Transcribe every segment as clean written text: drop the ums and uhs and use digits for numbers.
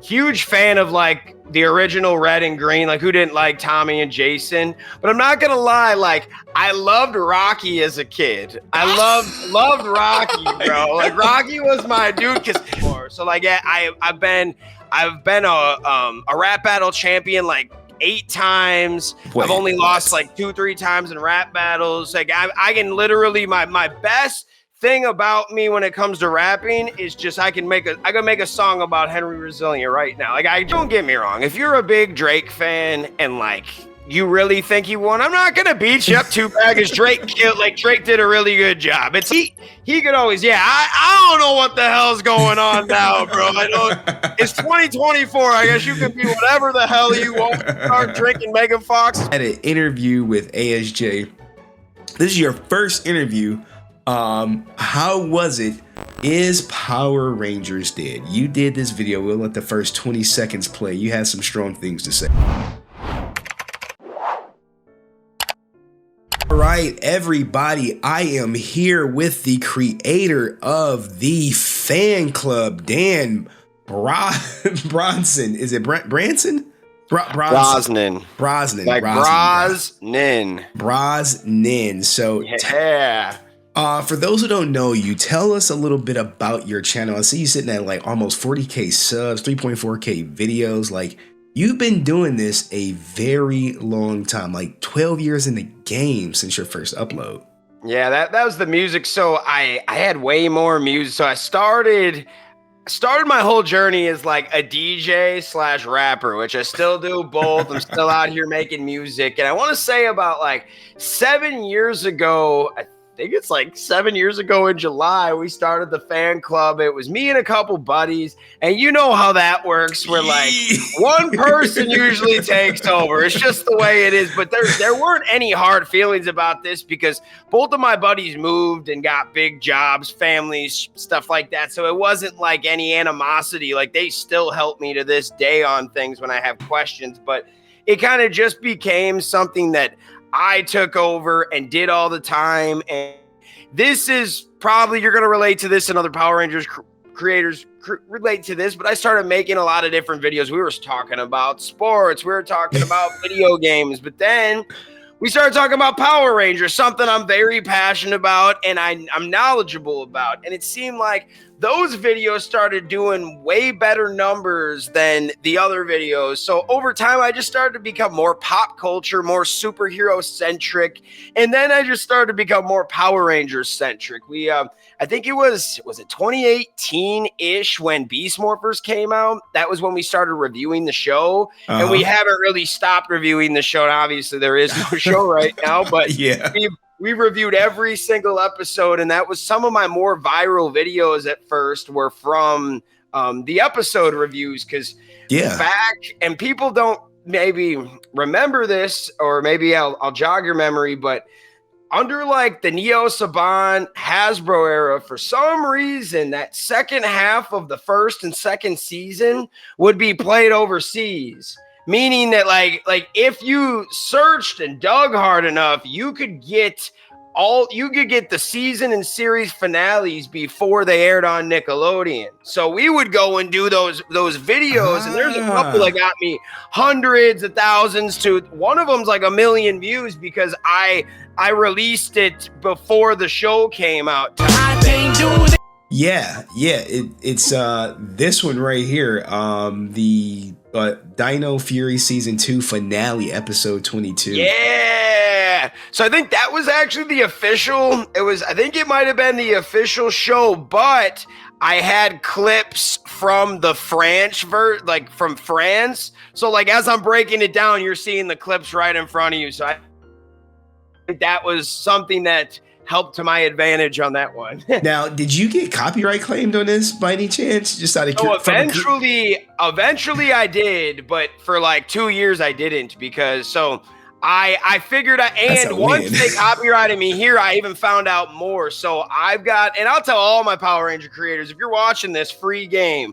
Huge fan of like the original Red and Green. Like, who didn't like Tommy and Jason? But I'm not gonna lie, like I loved Rocky as a kid. I loved Rocky, bro. Like Rocky was my dude. So like, yeah, I've been a rap battle champion like 8 times. I've only lost like 2-3 times in rap battles. Like I can literally my best thing about me when it comes to rapping is just I can make a song about Henry Resilient right now. Like, don't get me wrong, if you're a big Drake fan and like you really think he won, I'm not gonna beat you up too bad because Drake did a really good job. It's he could always, I don't know what the hell's going on now, bro. I know it's 2024. I guess you can be whatever the hell you want. Start drinking Megan Fox. I had an interview with ASJ. This is your first interview. How was it? Is Power Rangers dead? You did this video. We'll let the first 20 seconds play. You had some strong things to say. All right, everybody, I am here with the creator of the fan club, Dan Bronson. Is it Branson? Brosnan. Like Brosnan. So yeah. For those who don't know you, tell us a little bit about your channel. I see you sitting at like almost 40K subs, 3.4K videos. Like, you've been doing this a very long time, like 12 years in the game since your first upload. Yeah, that was the music. So I had way more music. So I started my whole journey as like a DJ / rapper, which I still do both. I'm still out here making music. And I want to say about like 7 years ago, I think it's like 7 years ago in July, we started the fan club. It was me and a couple buddies. And you know how that works, where like one person usually takes over. It's just the way it is. But there weren't any hard feelings about this because both of my buddies moved and got big jobs, families, stuff like that. So it wasn't like any animosity. Like, they still help me to this day on things when I have questions. But it kind of just became something that I took over and did all the time. And this is probably, you're going to relate to this, and other Power Rangers creators relate to this, but I started making a lot of different videos. We were talking about sports. We were talking about video games, but then we started talking about Power Rangers, something I'm very passionate about and I'm knowledgeable about. And it seemed like those videos started doing way better numbers than the other videos. So over time, I just started to become more pop culture, more superhero centric. And then I just started to become more Power Rangers centric. We, I think it was it 2018-ish when Beast Morphers came out? That was when we started reviewing the show. And we haven't really stopped reviewing the show. And obviously there is no show right now, but yeah. We reviewed every single episode, and that was some of my more viral videos at first were from the episode reviews, because back, and people don't maybe remember this, or maybe I'll jog your memory, but under like the Neo Saban Hasbro era, for some reason, that second half of the first and second season would be played overseas. Meaning that like if you searched and dug hard enough, you could get the season and series finales before they aired on Nickelodeon. So we would go and do those videos, and there's a couple that got me hundreds of thousands to one of them's like 1 million views because I released it before the show came out. I can't do that. Yeah, it's this one right here, the Dino Fury Season 2 finale, episode 22. Yeah, so I think that was actually the official, I think it might have been the official show, but I had clips from the French from France, so like as I'm breaking it down, you're seeing the clips right in front of you, so I think that was something that helped to my advantage on that one. Now, did you get copyright claimed on this by any chance? Just out of eventually I did, but for like 2 years I didn't, because I figured once they copyrighted me here, I even found out more. So I've got, and I'll tell all my Power Ranger creators, if you're watching this free game,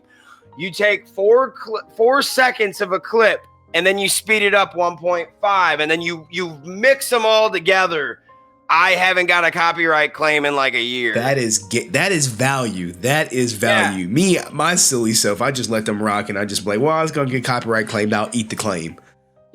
you take 4 seconds of a clip and then you speed it up 1.5 and then you mix them all together. I haven't got a copyright claim in like a year. That is value. That is value. Me, my silly self, I just let them rock, and I just be like, well, I was gonna get copyright claimed. I'll eat the claim.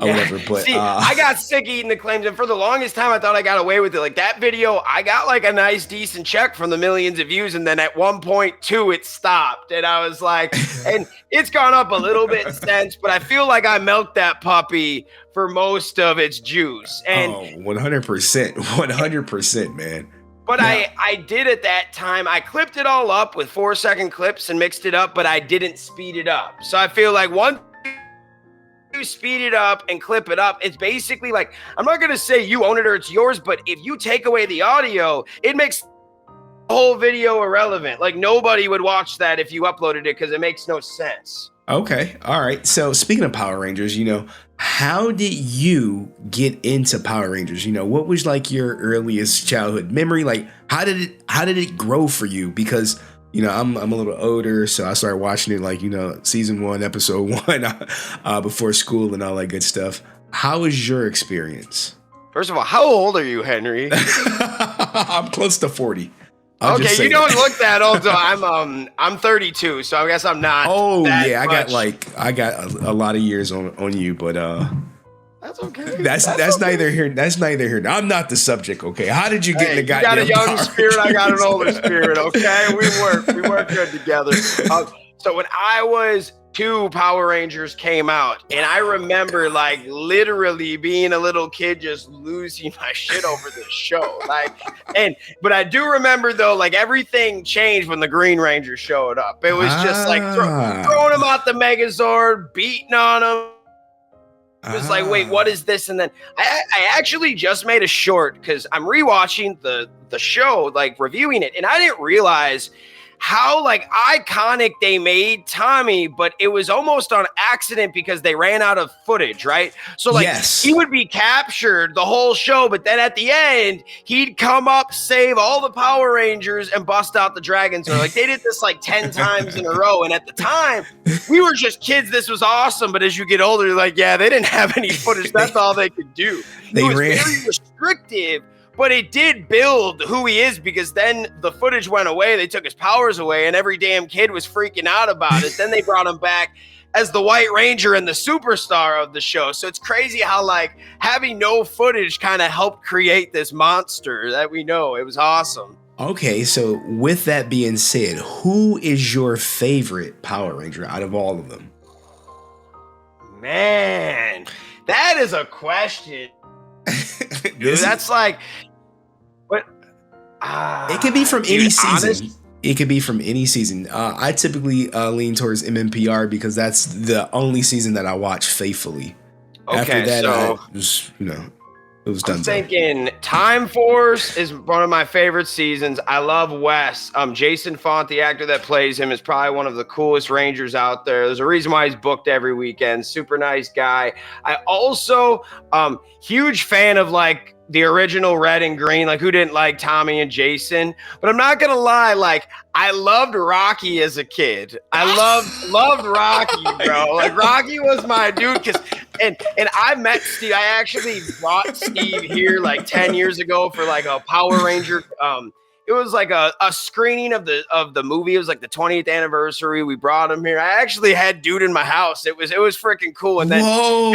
Or whatever, but see, I got sick eating the claims, and for the longest time, I thought I got away with it. Like that video, I got like a nice, decent check from the millions of views, and then at 1.2, it stopped, and I was like, and it's gone up a little bit since, but I feel like I milked that puppy for most of its juice. And 100%, 100%, man. But I did at that time. I clipped it all up with 4-second clips and mixed it up, but I didn't speed it up. So I feel like once you speed it up and clip it up, it's basically like, I'm not going to say you own it or it's yours, but if you take away the audio, it makes the whole video irrelevant. Like nobody would watch that if you uploaded it because it makes no sense. Okay. All right. So speaking of Power Rangers, how did you get into Power Rangers? What was like your earliest childhood memory? Like how did it grow for you? Because I'm a little older, so I started watching it like, season 1, episode 1 before school and all that good stuff. How was your experience? First of all, how old are you, Henry? I'm close to 40. Okay, you don't look that old. So I'm 32, so I guess I'm not. Oh yeah, I got a lot of years on you, but that's okay. That's okay. neither here. That's neither here. I'm not the subject. Okay, how did you get in the goddamn? You got a young spirit. I got an older spirit. Okay, we work good together. So when I was 2, Power Rangers came out, and I remember like literally being a little kid just losing my shit over this show. But I do remember though, like everything changed when the Green Ranger showed up. It was just like throwing him out the Megazord, beating on him. It was like, wait, what is this? And then I actually just made a short because I'm rewatching the show, like reviewing it, and I didn't realize how like iconic they made Tommy, but it was almost on accident because they ran out of footage, right? So like he would be captured the whole show, but then at the end, he'd come up, save all the Power Rangers, and bust out the Dragon Sword. Like they did this like 10 times in a row. And at the time, we were just kids. This was awesome. But as you get older, you're like, yeah, they didn't have any footage. That's all they could do. It was very restrictive. But it did build who he is because then the footage went away. They took his powers away and every damn kid was freaking out about it. Then they brought him back as the White Ranger and the superstar of the show. So it's crazy how like having no footage kind of helped create this monster that we know. It was awesome. Okay, so with that being said, who is your favorite Power Ranger out of all of them? Man, that is a question. Dude, that's like... it could be from any season. It could be from any season. I typically lean towards MMPR because that's the only season that I watch faithfully. Okay, after that, so it was done. I'm thinking Time Force is one of my favorite seasons. I love Wes. Jason Font, the actor that plays him, is probably one of the coolest Rangers out there. There's a reason why he's booked every weekend. Super nice guy. I also huge fan of like the original Red and Green, like who didn't like Tommy and Jason? But I'm not gonna lie, like I loved Rocky as a kid. I loved Rocky, bro. Like Rocky was my dude, and I met Steve. I actually brought Steve here like 10 years ago for like a Power Ranger. It was like a screening of the movie. It was like the 20th anniversary. We brought him here. I actually had dude in my house. It was freaking cool. And then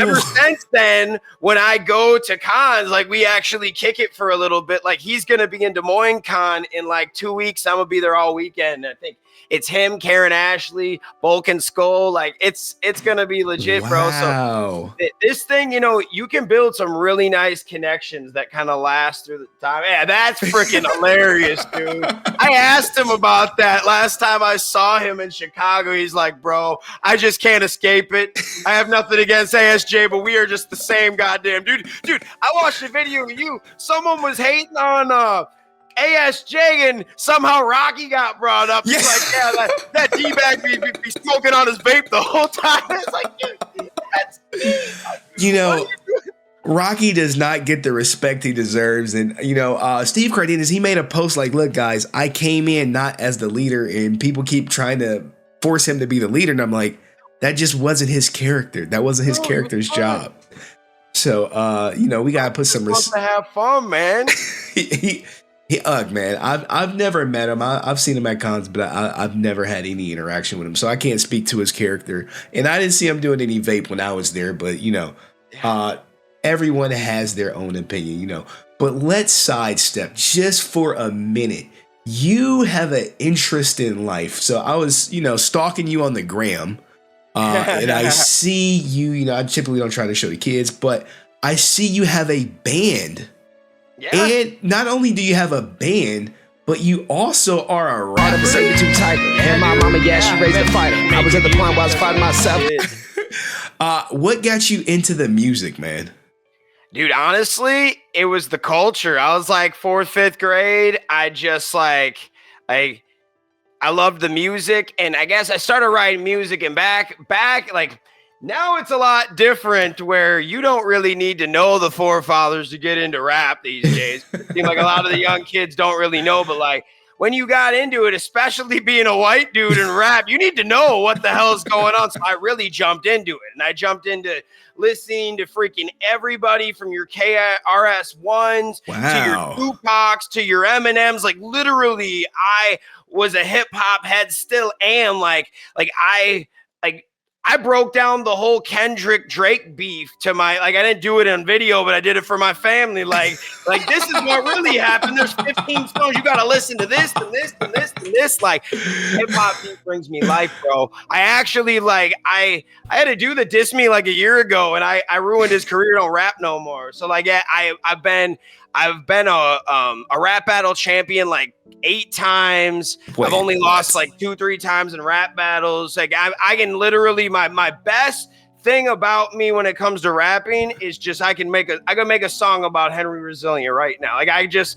ever since then, when I go to cons, like we actually kick it for a little bit. Like he's gonna be in Des Moines Con in like 2 weeks. I'm gonna be there all weekend. I think it's him, Karen Ashley, Bulk and Skull. Like it's gonna be legit, bro. So this thing, you can build some really nice connections that kind of last through the time. Yeah, that's freaking hilarious, dude. I asked him about that last time I saw him in Chicago. He's like, bro, I just can't escape it. I have nothing against ASJ, but we are just the same goddamn dude. Dude, I watched a video of you. Someone was hating on ASJ and somehow Rocky got brought up. He's like, yeah, that D-bag be smoking on his vape the whole time. It's like, dude, that's Rocky does not get the respect he deserves. And, Steve Cardenas, he made a post like, look, guys, I came in not as the leader and people keep trying to force him to be the leader. And I'm like, that just wasn't his character. That wasn't his character's job. So, you know, we gotta put Just some wants to have fun, man. he, man, I've never met him. I've seen him at cons, but I've never had any interaction with him, so I can't speak to his character. And I didn't see him doing any vape when I was there, but you know, uh, everyone has their own opinion, you know. But let's sidestep just for a minute. You have an interest in life, so I was, you know, stalking you on the gram, and I see you. You know, I typically don't try to show the kids, but I see you have a band. Yeah. And not only do you have a band, but you also are a rapper. Out of a too tight. And my mama, yeah, she raised a fighter. I was at the point where I was fighting myself. What got you into the music, man? Dude, honestly, it was the culture. I was like 4th, 5th grade. I just I loved the music, and I guess I started writing music, and back like now it's a lot different where you don't really need to know the forefathers to get into rap these days. It seems like a lot of the young kids don't really know, but like when you got into it, especially being a white dude in rap, you need to know what the hell is going on. So I really jumped into it, and I jumped into listening to freaking everybody from your KRS-Ones to your Tupacs to your Eminems. Like literally, I was a hip hop head, still am. I broke down the whole Kendrick Drake beef to my, like, I didn't do it on video, but I did it for my family. Like this is what really happened. There's 15 songs. You got to listen to this and this and this and this. Like hip hop beef brings me life, bro. I actually I had to do the diss me like a year ago, and I ruined his career. Don't rap no more. So like, yeah, I've been a rap battle champion like 8 times. Wait, I've only lost like 2-3 times in rap battles. Like I can literally, my best thing about me when it comes to rapping is just I can make a song about Henry Resilient right now. Like that's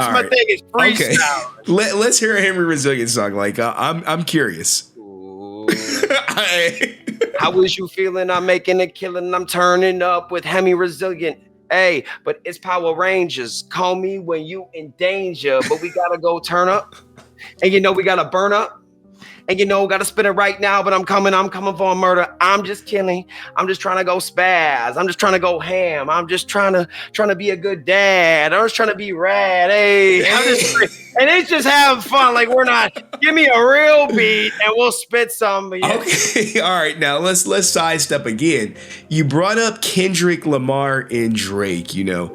all my thing is freestyle. Okay. Let's hear a Henry Resilient song. Like I'm curious. How was you feeling? I'm making a killing. I'm turning up with Henry Resilient. Hey, but it's Power Rangers. Call me when you in danger, but we gotta go turn up. And you know we gotta burn up. And you know gotta spin it right now, but I'm coming for a murder. I'm just killing. I'm just trying to go spaz. I'm just trying to go ham. I'm just trying to be a good dad. I'm just trying to be rad. Hey, and it's just having fun. Like we're not. Give me a real beat and we'll spit some. Okay, all right. Now let's sidestep again. You brought up Kendrick, Lamar, and Drake. You know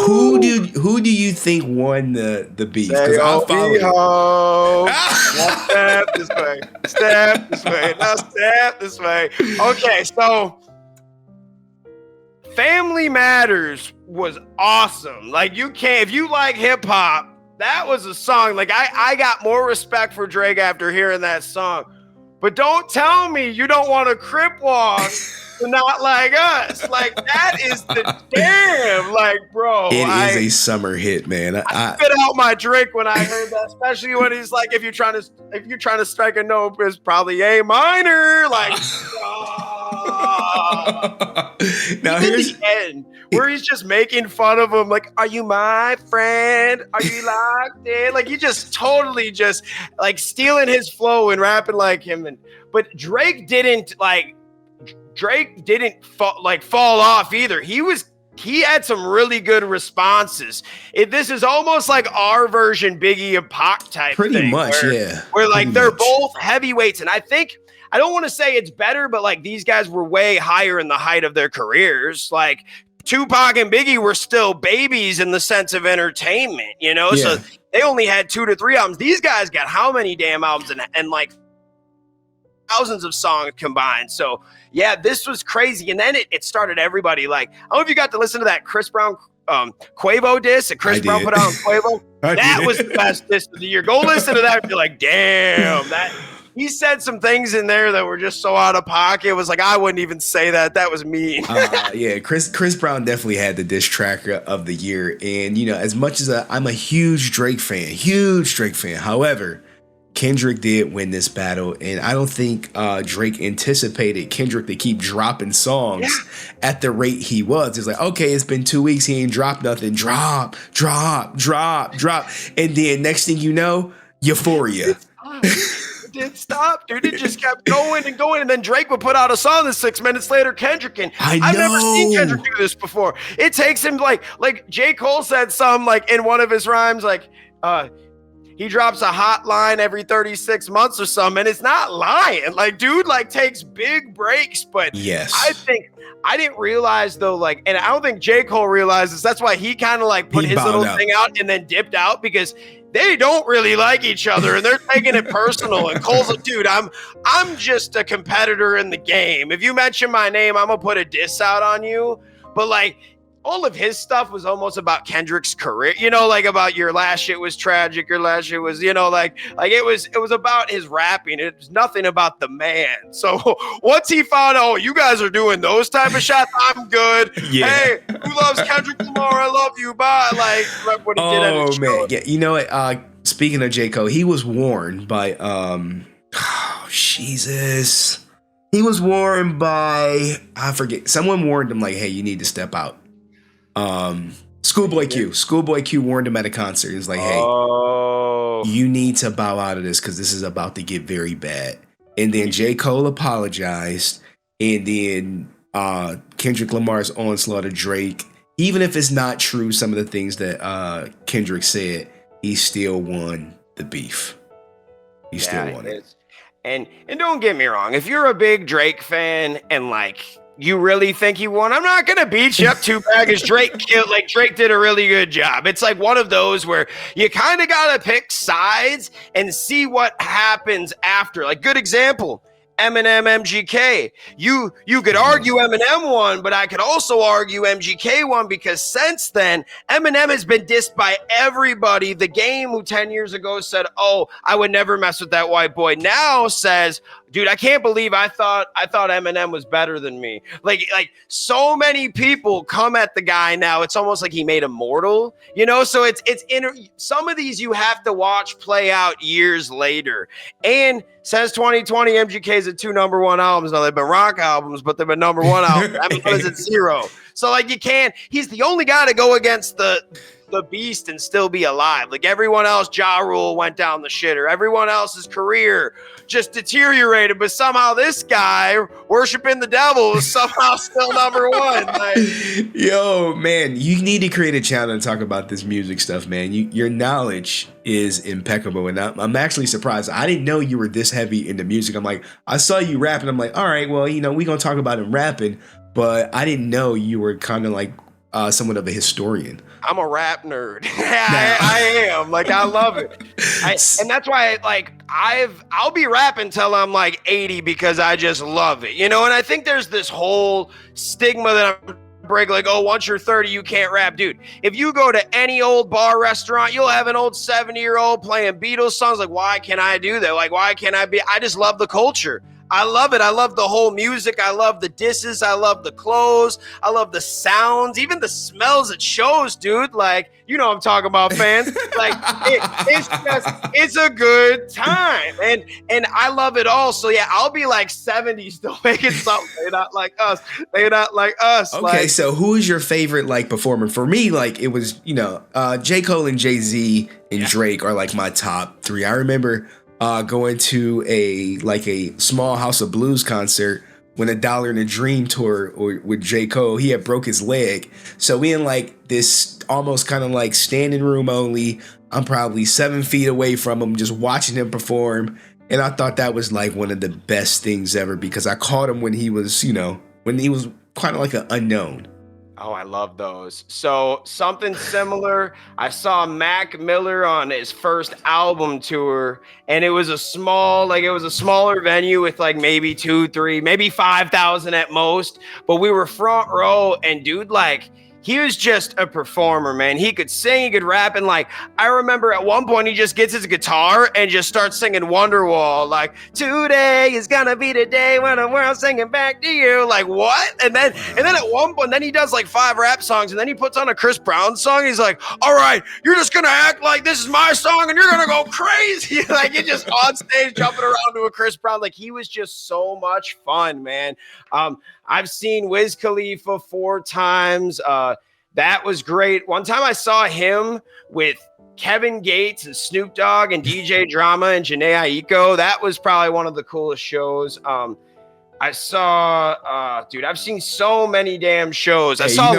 who do you think won the beef? Because I'll follow. Step this way. Step this way. Now step this way. Okay, so Family Matters was awesome. Like if you like hip hop, that was a song. Like I got more respect for Drake after hearing that song. But don't tell me you don't want to crip walk to Not Like Us. Like that is the damn. Like, bro. It is a summer hit, man. I spit out my drink when I heard that, especially when he's like, if you're trying to strike a note, it's probably A minor. Like now here's the end where he's just making fun of him, like, are you my friend? Are you locked in? Like, you just totally just like stealing his flow and rapping like him. But Drake didn't fall off either. He had some really good responses. This is almost like our version Biggie and Pac type pretty thing, much, where like they're both heavyweights, and I think I don't want to say it's better, but like these guys were way higher in the height of their careers. Like Tupac and Biggie were still babies in the sense of entertainment, you know? Yeah. So they only had 2 to 3 albums. These guys got how many damn albums and like thousands of songs combined. So yeah, this was crazy. And then it started everybody like, I don't know if you got to listen to that Chris Brown Quavo diss that Chris Brown put out on Quavo. That was the best diss of the year. Go listen to that and be like, damn, that he said some things in there that were just so out of pocket. It was like, I wouldn't even say that. That was mean. Yeah, Chris Brown definitely had the diss track of the year. And, you know, as much as I'm a huge Drake fan. However, Kendrick did win this battle. And I don't think Drake anticipated Kendrick to keep dropping songs at the rate he was. It's like, okay, it's been 2 weeks. He ain't dropped nothing. Drop. And then next thing you know, Euphoria. didn't stop, dude. It just kept going and going. And then Drake would put out a song, and 6 minutes later, Kendrick. And I've never seen Kendrick do this before. It takes him like J. Cole said some like in one of his rhymes, like he drops a hot line every 36 months or something, and it's not lying. Like, dude, like takes big breaks. But yes, I didn't realize though, like, and I don't think J. Cole realizes that's why he kind of like put his little thing out and then dipped out, because they don't really like each other and they're taking it personal. And Cole's like, dude, I'm just a competitor in the game. If you mention my name, I'm gonna put a diss out on you. But like, all of his stuff was almost about Kendrick's career, you know, like about your last shit was tragic, your last shit was, you know, like it was about his rapping. It was nothing about the man. So once he found out, oh, you guys are doing those type of shots, I'm good. Yeah. Hey, who loves Kendrick Lamar? I love you. Bye. Like what he did at his show. Yeah, you know what? Speaking of J. Cole, he was warned by Jesus. He was warned by, I forget, someone warned him like, hey, you need to step out. Schoolboy Q warned him at a concert. He was like, hey, you need to bow out of this because this is about to get very bad. And then J. Cole apologized, and then Kendrick Lamar's onslaught of Drake, even if it's not true, some of the things that Kendrick said, he still won the beef. He still won it. And don't get me wrong, if you're a big Drake fan and like you really think he won, I'm not gonna beat you up too bad because Drake did a really good job. It's like one of those where you kind of gotta pick sides and see what happens after. Like, good example, Eminem, MGK. You could argue Eminem won, but I could also argue MGK won, because since then Eminem has been dissed by everybody. The Game, who 10 years ago said, oh, I would never mess with that white boy, now says, dude, I can't believe I thought Eminem was better than me. Like so many people come at the guy now. It's almost like he made immortal, you know? So it's some of these you have to watch play out years later. And since 2020, MGK's at 2 #1 albums. Now they've been rock albums, but they've been #1 albums. Eminem is at 0. So like he's the only guy to go against the beast and still be alive. Like everyone else, Ja Rule went down the shitter. Everyone else's career just deteriorated, but somehow this guy worshiping the devil is somehow still #1. Like, yo, man, you need to create a channel and talk about this music stuff, man. Your knowledge is impeccable, and I'm actually surprised. I didn't know you were this heavy into music. I'm like, I saw you rapping. I'm like, all right, well, you know, we're gonna talk about him rapping, but I didn't know you were kind of like somewhat of a historian. I'm a rap nerd. I am. Like, I love it. And that's why, like, I'll be rapping till I'm like 80 because I just love it, you know? And I think there's this whole stigma that I'm breaking, like, oh, once you're 30, you can't rap. Dude, if you go to any old bar restaurant, you'll have an old 70-year-old playing Beatles songs. Like, why can't I do that? Like, why can't I just love the culture. I love it. I love the whole music. I love the disses. I love the clothes. I love the sounds, even the smells it shows, dude. Like, you know what I'm talking about, fans. Like, it's a good time. And I love it all. So yeah, I'll be like 70 still making something. They're not like us. Okay, like, so who is your favorite like performer? For me, like it was, you know, J. Cole and Jay-Z and Drake are like my top 3. I remember going to a small House of Blues concert when A Dollar and a Dream tour with J. Cole. He had broke his leg. So we in like this almost kind of like standing room only. I'm probably 7 feet away from him, just watching him perform. And I thought that was like one of the best things ever because I caught him when he was, you know, when he was kind of like an unknown. Oh, I love those. So something similar, I saw Mac Miller on his first album tour, and it was a smaller venue with like maybe 2, 3, maybe 5,000 at most. But we were front row, and dude, like, he was just a performer, man. He could sing, he could rap, and like I remember at one point he just gets his guitar and just starts singing Wonderwall, like today is gonna be the day when the world's singing back to you. Like what? And then at one point, then he does like 5 rap songs, and then he puts on a Chris Brown song. He's like, all right, you're just gonna act like this is my song, and you're gonna go crazy. Like you're just on stage jumping around to a Chris Brown. Like he was just so much fun, man. I've seen Wiz Khalifa 4 times. That was great. One time I saw him with Kevin Gates and Snoop Dogg and DJ Drama and Janae Aiko. That was probably one of the coolest shows. I saw, dude, I've seen so many damn shows. I saw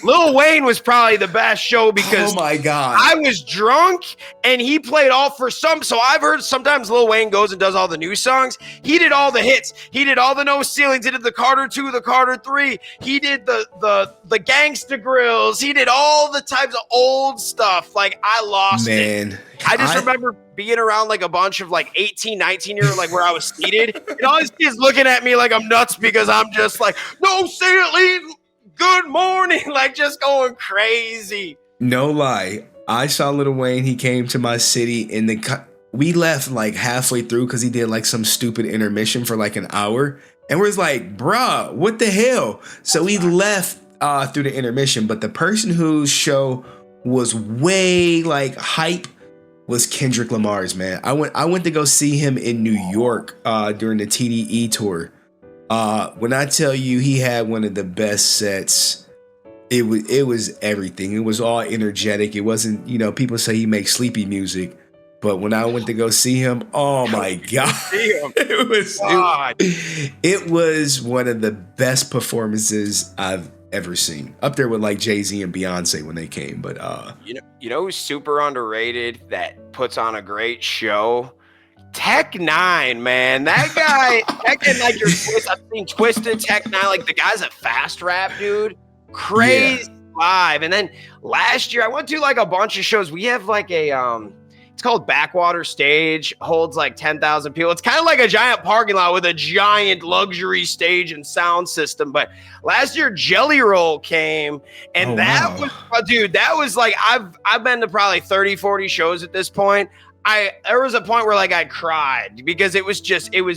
Lil Wayne was probably the best show because oh my God, I was drunk and he played all for some. So I've heard sometimes Lil Wayne goes and does all the new songs. He did all the hits. He did all the No Ceilings. He did the Carter 2, the Carter 3. He did the Gangsta Grills. He did all the types of old stuff. Like I lost it. I just remember being around like a bunch of like 18, 19-year-olds, like where I was seated. And all these kids looking at me like I'm nuts because I'm just like, no ceiling. Good morning, like just going crazy. No lie, I saw Lil Wayne. He came to my city we left like halfway through because he did like some stupid intermission for like an hour, and we're like, bruh, what the hell? So we left through the intermission, but the person whose show was way like hype was Kendrick Lamar's, man. I went to go see him in New York during the TDE tour. When I tell you he had one of the best sets, it was everything. It was all energetic. It wasn't, people say he makes sleepy music, but when I went to go see him, oh my God, it was one of the best performances I've ever seen. Up there with like Jay-Z and Beyonce when they came. But you know who's super underrated that puts on a great show? Tech Nine, man, that guy. Like your twist. I've seen Twisted Tech Nine. Like the guy's a fast rap dude, crazy live. And then last year I went to like a bunch of shows. We have like a it's called Backwater Stage. Holds like 10,000 people. It's kind of like a giant parking lot with a giant luxury stage and sound system. But last year Jelly Roll came, and was, dude, that was like I've been to probably 30, 40 shows at this point. There was a point where like I cried because it was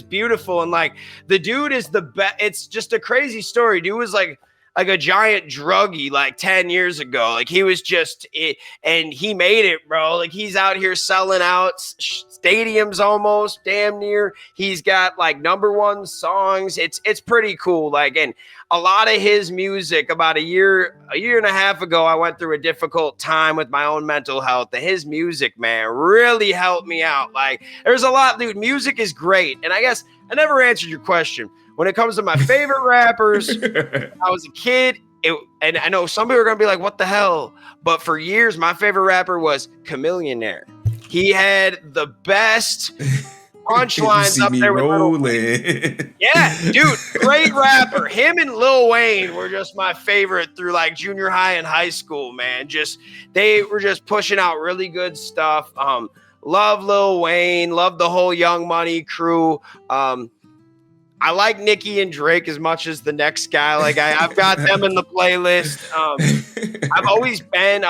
beautiful, and like the dude is the best. It's just a crazy story. Dude was like a giant druggie like 10 years ago. Like he was just it, and he made it, bro. Like he's out here selling out stadiums almost damn near. He's got like #1 songs. It's pretty cool. Like, and a lot of his music, about a year and a half ago, I went through a difficult time with my own mental health. And his music, man, really helped me out. Like, there's a lot, dude. Music is great. And I guess I never answered your question. When it comes to my favorite rappers, when I was a kid, and I know some people are going to be like, what the hell? But for years, my favorite rapper was Chamillionaire. He had the best punchlines up there with yeah, dude, great rapper. Him and Lil Wayne were just my favorite through like junior high and high school, man. They were just pushing out really good stuff. Love Lil Wayne, love the whole Young Money crew. I like Nicki and Drake as much as the next guy. Like I've got them in the playlist. I've always been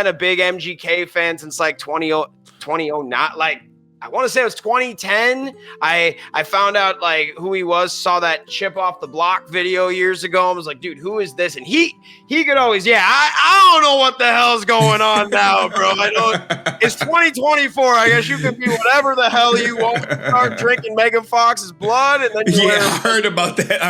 a big MGK fan since like 2009. Like I want to say it was 2010. I found out like who he was, saw that Chip Off the Block video years ago, and was like, dude, who is this? And he could always, I don't know what the hell's going on now, bro. I know it's 2024. I guess you can be whatever the hell you want. Start drinking Megan Fox's blood, and then I heard about that.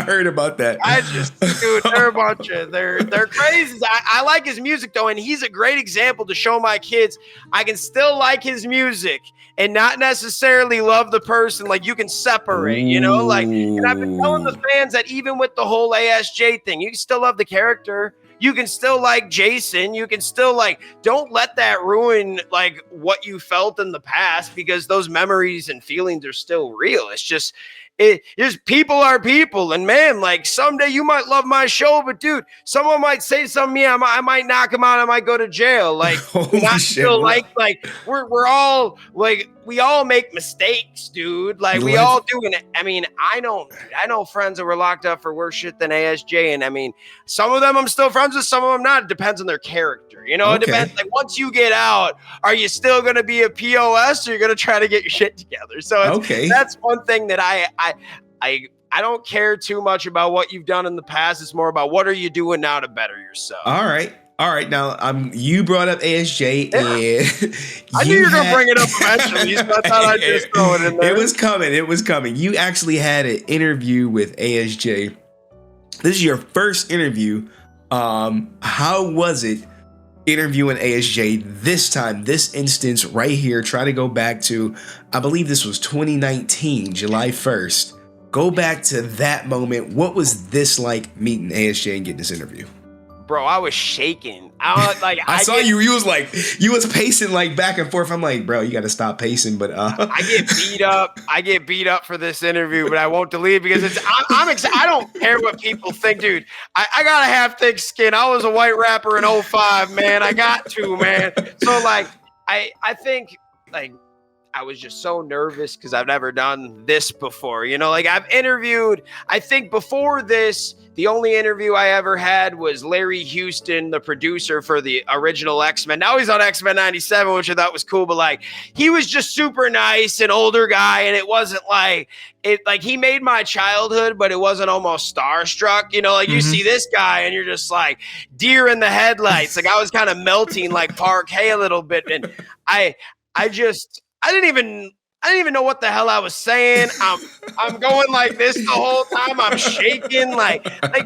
Dude, they're a bunch of they're crazy. I like his music though, and he's a great example to show my kids I can still like his music and not necessarily love the person. Like you can separate, like, and I've been telling the fans that even with the whole ASJ thing, you can still love the character. You can still like Jason. You can still like, don't let that ruin like what you felt in the past, because those memories and feelings are still real. It's just, people are people, and man, like someday you might love my show, but dude, someone might say something to me, I might knock him out, I might go to jail. Like, we're all like, we all make mistakes, dude. Like we all do. And I mean, I know friends that were locked up for worse shit than ASJ, and I mean, some of them I'm still friends with, some of them not. It depends on their character, It depends. Like once you get out, are you still going to be a POS, or you're going to try to get your shit together? So that's one thing that I don't care too much about what you've done in the past. It's more about what are you doing now to better yourself. All right. Now, you brought up ASJ, and I knew you were gonna bring it up eventually, so I thought I'd just throw it in there. It was coming. You actually had an interview with ASJ. This is your first interview How was it interviewing ASJ this time, this instance right here? Try to go back to, I believe this was 2019, July 1st. Go back to that moment. What was this like meeting ASJ and getting this interview? Bro, I was shaking. I saw you. You was pacing like back and forth. I'm like, bro, you got to stop pacing. But I get beat up. I get beat up for this interview, but I won't delete it because I'm excited. I don't care what people think, dude. I gotta have thick skin. I was a white rapper in 05, man. I got to, man. So like, I think like I was just so nervous because I've never done this before. You know, like I've interviewed, I think before this, the only interview I ever had was Larry Houston, the producer for the original X-Men. Now he's on X-Men 97, which I thought was cool, but like he was just super nice, an older guy, and it wasn't like he made my childhood, but it wasn't almost starstruck. You know, like you see this guy and you're just like deer in the headlights. Like I was kind of melting like Parquet a little bit, and I didn't even know what the hell I was saying. I'm going like this the whole time. I'm shaking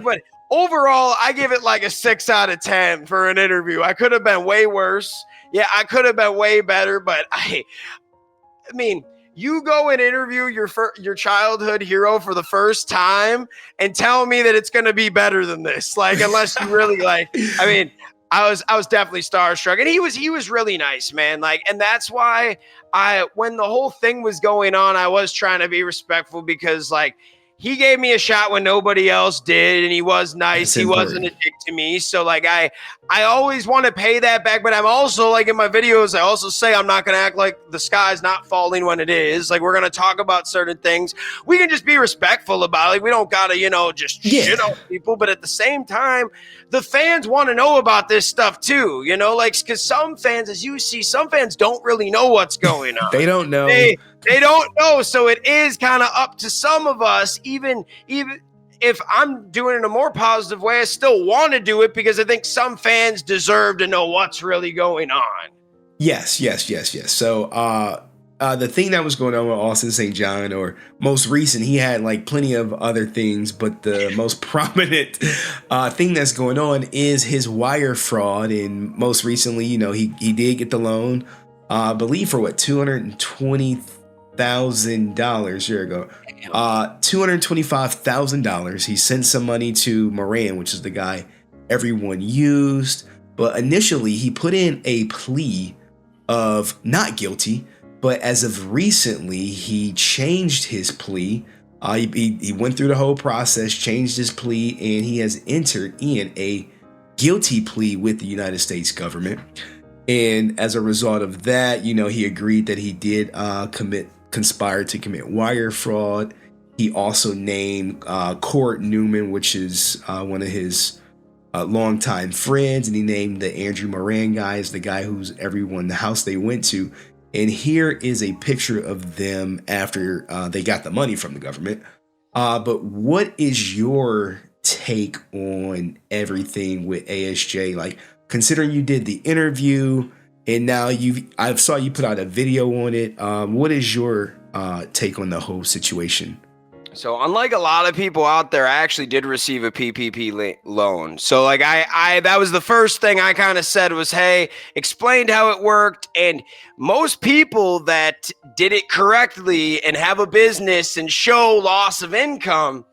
but overall, I give it like a 6 out of 10 for an interview. I could have been way worse. Yeah, I could have been way better, but I mean, you go and interview your childhood hero for the first time and tell me that it's going to be better than this. Like, unless you really I was definitely starstruck, and he was really nice, man. Like, and that's why when the whole thing was going on, I was trying to be respectful because like he gave me a shot when nobody else did, and he was nice. He wasn't a dick to me. So like I always want to pay that back, but I'm also like in my videos, I also say I'm not going to act like the sky's not falling when it is. Like we're going to talk about certain things. We can just be respectful about it. Like we don't got to, just shit on people, but at the same time, the fans want to know about this stuff too, like, because some fans, as you see, some fans don't really know what's going on. They don't know. They don't know. So it is kind of up to some of us, even if I'm doing it in a more positive way, I still want to do it because I think some fans deserve to know what's really going on. Yes. So, the thing that was going on with Austin St. John, or most recent, he had like plenty of other things, but the most prominent thing that's going on is his wire fraud. And most recently, he did get the loan, I believe for what, $220,000 year ago. $225,000. He sent some money to Moran, which is the guy everyone used. But initially, he put in a plea of not guilty. But as of recently, he changed his plea. He went through the whole process, changed his plea, and he has entered in a guilty plea with the United States government. And as a result of that, he agreed that he did conspired to commit wire fraud. He also named Court Newman, which is one of his longtime friends, and he named the Andrew Moran guy as the guy who's the house they went to. And here is a picture of them after they got the money from the government. But what is your take on everything with ASJ? Like, considering you did the interview and now I saw you put out a video on it. What is your take on the whole situation? So unlike a lot of people out there, I actually did receive a PPP loan. So like I that was the first thing I kind of said was, hey, explained how it worked. And most people that did it correctly and have a business and show loss of income,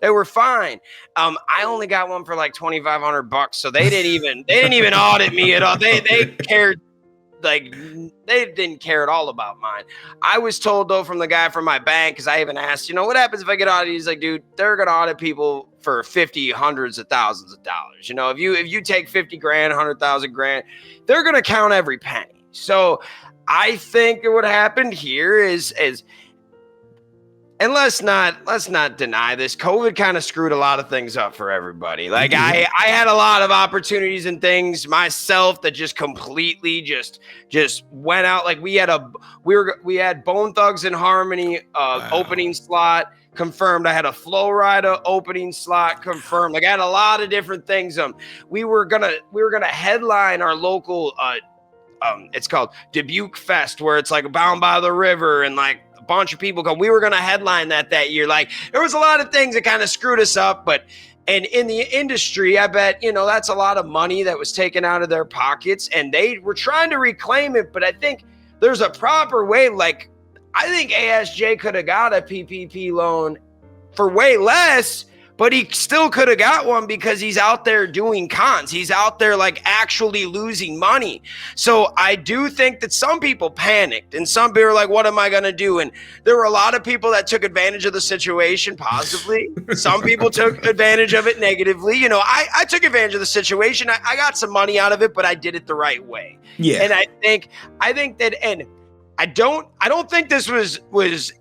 they were fine. I only got one for like $2,500, so they didn't even audit me at all. They cared. Like, they didn't care at all about mine. I was told, though, from the guy from my bank, because I even asked, what happens if I get audited? He's like, dude, they're going to audit people for 50, hundreds of thousands of dollars. If you take 50 grand, 100,000 grand, they're going to count every penny. So I think what happened here is and let's not deny this, COVID kind of screwed a lot of things up for everybody. Like I had a lot of opportunities and things myself that just completely just went out. Like we had Bone Thugs and Harmony opening slot confirmed. I had a Flow Rider opening slot confirmed. Like I had a lot of different things. We were gonna headline our local it's called Dubuque Fest, where it's like Bound by the River and like bunch of people come. We were going to headline that year. Like there was a lot of things that kind of screwed us up, but And in the industry, I bet, that's a lot of money that was taken out of their pockets, and they were trying to reclaim it. But I think there's a proper way. Like, I think ASJ could have got a PPP loan for way less, but he still could have got one because he's out there doing cons. He's out there like actually losing money. So I do think that some people panicked and some people were like, what am I going to do? And there were a lot of people that took advantage of the situation positively. Some people took advantage of it negatively. I took advantage of the situation. I got some money out of it, but I did it the right way. Yeah. And I think that, and I don't think this was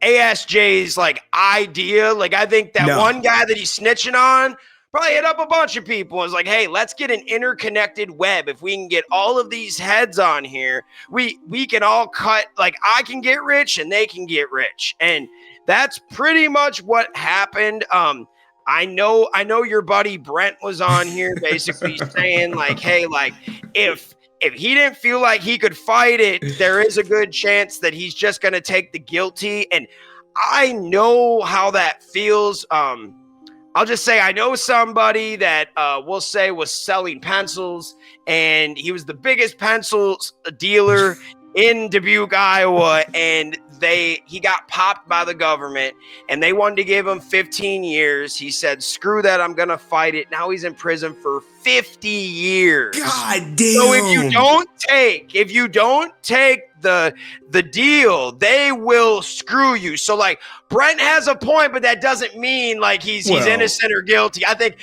ASJ's like idea. Like, I think that one guy that he's snitching on probably hit up a bunch of people and was like, hey, let's get an interconnected web. If we can get all of these heads on here, we can all cut, like, I can get rich and they can get rich. And that's pretty much what happened. I know your buddy Brent was on here basically saying like, hey, like, if he didn't feel like he could fight it, there is a good chance that he's just going to take the guilty. And I know how that feels. I'll just say I know somebody that we'll say was selling pencils, and he was the biggest pencils dealer in Dubuque, Iowa, and he got popped by the government, and they wanted to give him 15 years. He said, screw that, I'm going to fight it. Now he's in prison for 50 years. God damn. So if you don't take the deal, they will screw you. So like, Brent has a point, but that doesn't mean like he's innocent or guilty. I think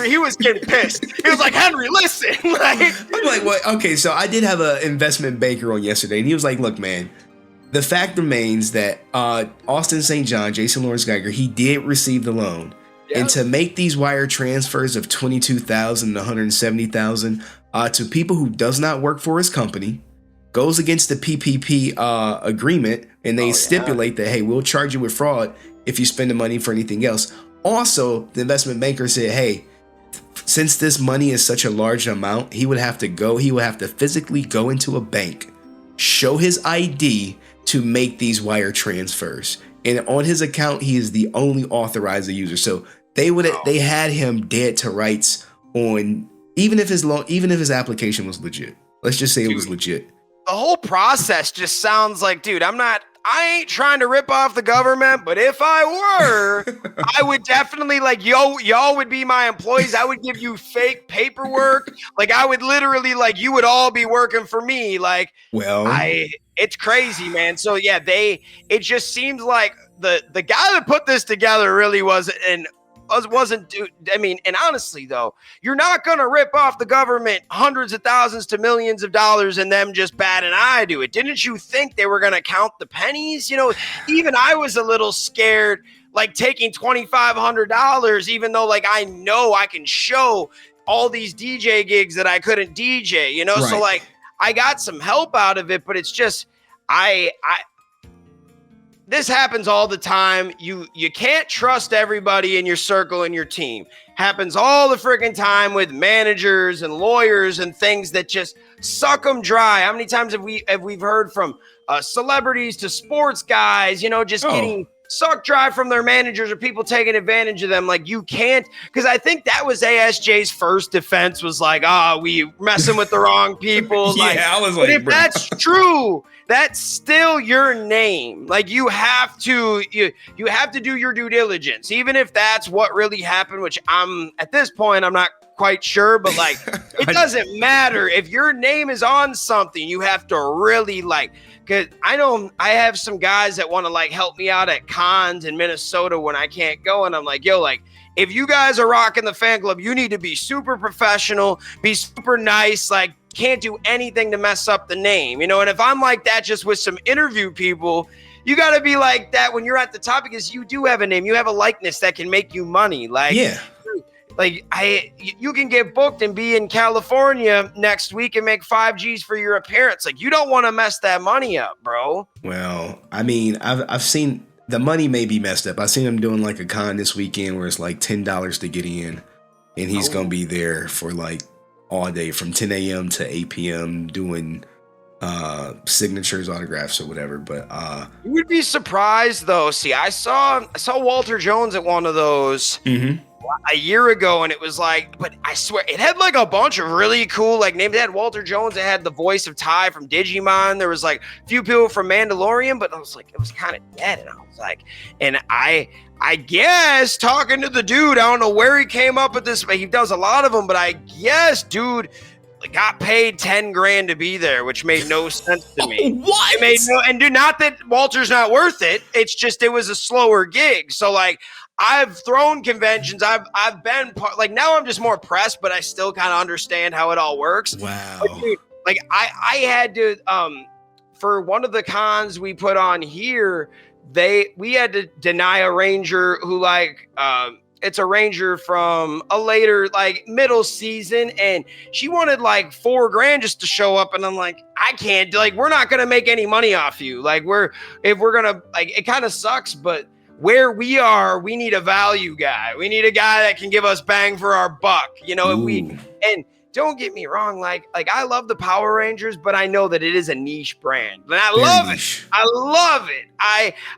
he was getting pissed. He was like, Henry, listen. I'm like, what? Okay, so I did have an investment banker on yesterday, and he was like, look, man, the fact remains that Austin St. John, Jason Lawrence Geiger, he did receive the loan. Yep. And to make these wire transfers of $22,000 to $170,000 to people who does not work for his company, goes against the PPP agreement, and they stipulate that, hey, we'll charge you with fraud if you spend the money for anything else. Also, the investment banker said, hey, since this money is such a large amount, he would have to physically go into a bank, show his ID to make these wire transfers. And on his account, he is the only authorized user. So they had him dead to rights on, even if his application was legit. Let's just say it was legit. The whole process just sounds like, dude, I ain't trying to rip off the government, but if I were, I would definitely like, y'all would be my employees. I would give you fake paperwork. Like, I would literally, like, you would all be working for me. Like, it's crazy, man. So yeah, it just seems like the guy that put this together really wasn't, and honestly though, you're not going to rip off the government hundreds of thousands to millions of dollars and them just bat an eye to it. Didn't you think they were going to count the pennies? Even I was a little scared, like taking $2,500, even though like I know I can show all these DJ gigs that I couldn't DJ, right. So like I got some help out of it, but it's just, this happens all the time. You can't trust everybody in your circle and your team. Happens all the freaking time with managers and lawyers and things that just suck them dry. How many times have we've heard from celebrities to sports guys, getting sucked dry from their managers or people taking advantage of them? Like, you can't, because I think that was ASJ's first defense was like, we messing with the wrong people. I was like, but if that's true, that's still your name. Like, you have to do your due diligence, even if that's what really happened, which at this point, I'm not quite sure, but like, it doesn't matter. If your name is on something, you have to really because I know I have some guys that want to like help me out at cons in Minnesota when I can't go. And I'm like, yo, like, if you guys are rocking the fan club, you need to be super professional, be super nice, like, can't do anything to mess up the name, And if I'm like that just with some interview people, you got to be like that when you're at the top, because you do have a name, you have a likeness that can make you money. Like, yeah. Like, you can get booked and be in California next week and make 5 G's for your appearance. Like, you don't want to mess that money up, bro. Well, I mean, I've seen the money may be messed up. I've seen him doing like a con this weekend where it's like $10 to get in, and he's gonna be there for like all day from 10 a.m. to 8 p.m. doing signatures, autographs, or whatever. But you would be surprised though. See, I saw Walter Jones at one of those. Mm-hmm. a year ago, and it was like, but I swear it had like a bunch of really cool like names. It had Walter Jones, it had the voice of Ty from Digimon, there was like a few people from Mandalorian, but I was like, it was kind of dead. And I was like, and I guess talking to the dude, I don't know where he came up with this, but he does a lot of them, but I guess dude got paid 10 grand to be there, which made no sense to me. What? It made no, and dude, not that Walter's not worth it. It's just, it was a slower gig. So like, I've thrown conventions. I've been like, now I'm just more pressed, but I still kind of understand how it all works. Wow. But dude, like I had to, for one of the cons we put on here, we had to deny a ranger who like, it's a ranger from a later, like middle season, and she wanted like 4 grand just to show up. And I'm like, I can't, like, we're not going to make any money off you. Like if we're going to, like, it kind of sucks, but where we are, we need a value guy. We need a guy that can give us bang for our buck, you know. And don't get me wrong, like I love the Power Rangers, but I know that it is a niche brand, and I love it. I love it.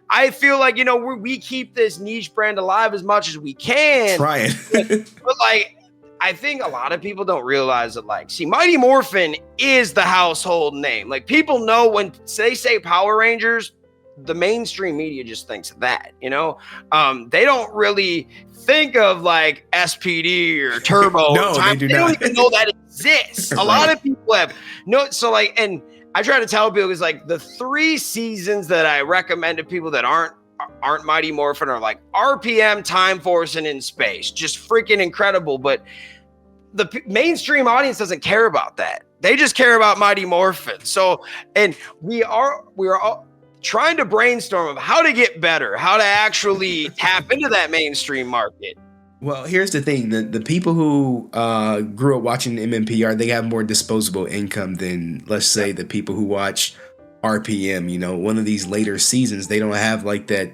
I feel like, you know, we keep this niche brand alive as much as we can. Try it. but like, I think a lot of people don't realize that, like, see, Mighty Morphin is the household name. Like, people know when they say Power Rangers, the mainstream media just thinks of that, you know. They don't really think of like SPD or Turbo. No, they do not. Don't even know that exists. A lot of people have no. So like, and I try to tell people is like the 3 seasons that I recommend to people that aren't Mighty Morphin are like RPM, Time Force, and In Space. Just freaking incredible. But the mainstream audience doesn't care about that. They just care about Mighty Morphin. So, and we are all trying to brainstorm of how to get better, how to actually tap into that mainstream market. Well, here's the thing. The people who grew up watching MMPR, they have more disposable income than, let's say, the people who watch RPM. You know, one of these later seasons, they don't have like that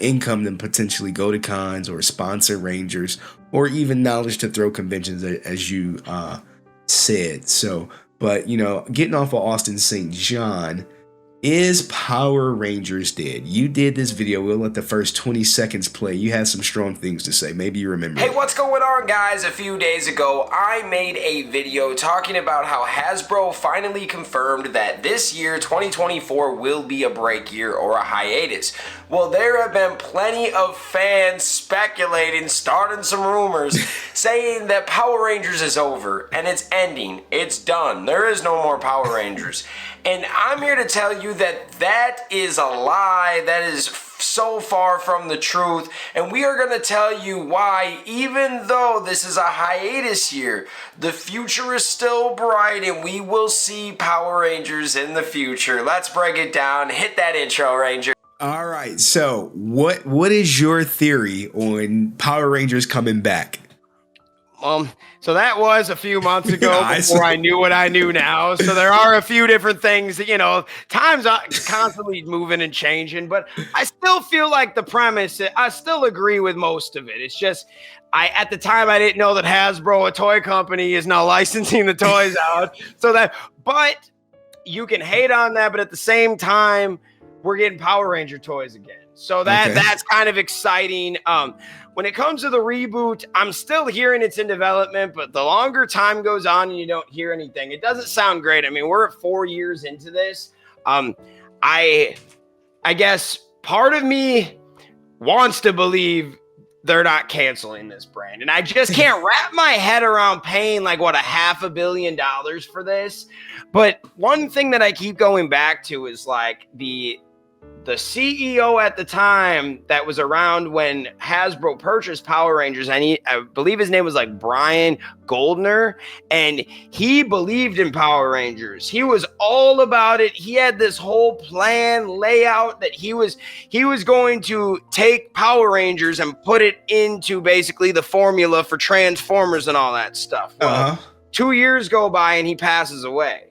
income to potentially go to cons or sponsor Rangers or even knowledge to throw conventions, as you said. So, but, you know, getting off of Austin St. John, is Power Rangers dead? You did this video. We'll let the first 20 seconds play. You had some strong things to say. Maybe you remember. Hey, what's going on, guys? A few days ago, I made a video talking about how Hasbro finally confirmed that this year, 2024, will be a break year or a hiatus. Well, there have been plenty of fans speculating, starting some rumors, saying that Power Rangers is over and it's ending. It's done. There is no more Power Rangers. And I'm here to tell you that that is a lie. That is so far from the truth. And we are going to tell you why, even though this is a hiatus year, the future is still bright and we will see Power Rangers in the future. Let's break it down. Hit that intro, Ranger. All right. So what is your theory on Power Rangers coming back? So that was a few months ago before I knew what I knew now. So there are a few different things that, you know, times are constantly moving and changing, but I still feel like the premise, I still agree with most of it. It's just, at the time I didn't know that Hasbro, a toy company, is now licensing the toys out. But you can hate on that, but at the same time, we're getting Power Ranger toys again. So that's kind of exciting. When it comes to the reboot, I'm still hearing it's in development, but the longer time goes on and you don't hear anything, it doesn't sound great. I mean, we're at 4 years into this. I guess part of me wants to believe they're not canceling this brand, and I just can't wrap my head around paying like what, $500 million for this. But one thing that I keep going back to is like the CEO at the time that was around when Hasbro purchased Power Rangers, and I believe his name was like Brian Goldner, and he believed in Power Rangers. He was all about it. He had this whole plan layout that he was going to take Power Rangers and put it into basically the formula for Transformers and all that stuff. Well, 2 years go by and he passes away.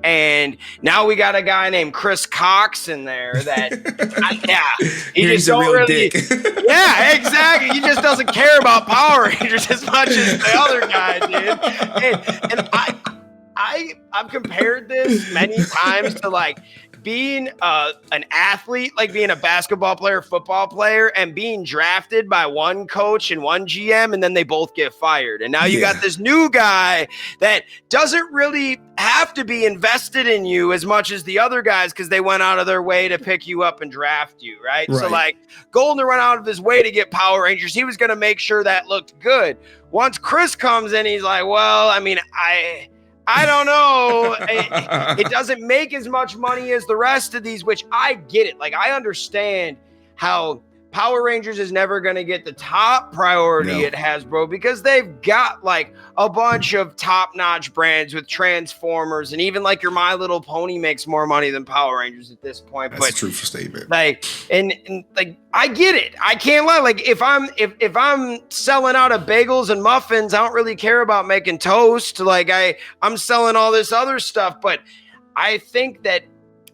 And now we got a guy named Chris Cox in there that, he He's just don't really, dick. yeah, exactly. He just doesn't care about Power Rangers as much as the other guy did. And I've compared this many times to like being an athlete, like being a basketball player, football player, and being drafted by one coach and one GM, and then they both get fired. And now you got this new guy that doesn't really have to be invested in you as much as the other guys because they went out of their way to pick you up and draft you, right? So like Golden went out of his way to get Power Rangers. He was going to make sure that looked good. Once Chris comes in, he's like, well, I mean, I don't know. It doesn't make as much money as the rest of these, which I get it. Like, I understand how Power Rangers is never going to get the top priority at Hasbro because they've got like a bunch of top-notch brands with Transformers, and even like your My Little Pony makes more money than Power Rangers at this point. That's a truthful statement. Like, and like, I get it. I can't lie. Like, if I'm selling out of bagels and muffins, I don't really care about making toast. Like, I'm selling all this other stuff, but I think that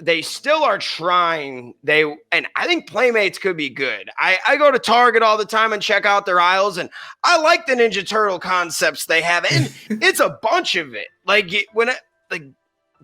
they still are trying. And I think Playmates could be good. I go to Target all the time and check out their aisles, and I like the Ninja Turtle concepts they have, and it's a bunch of it. Like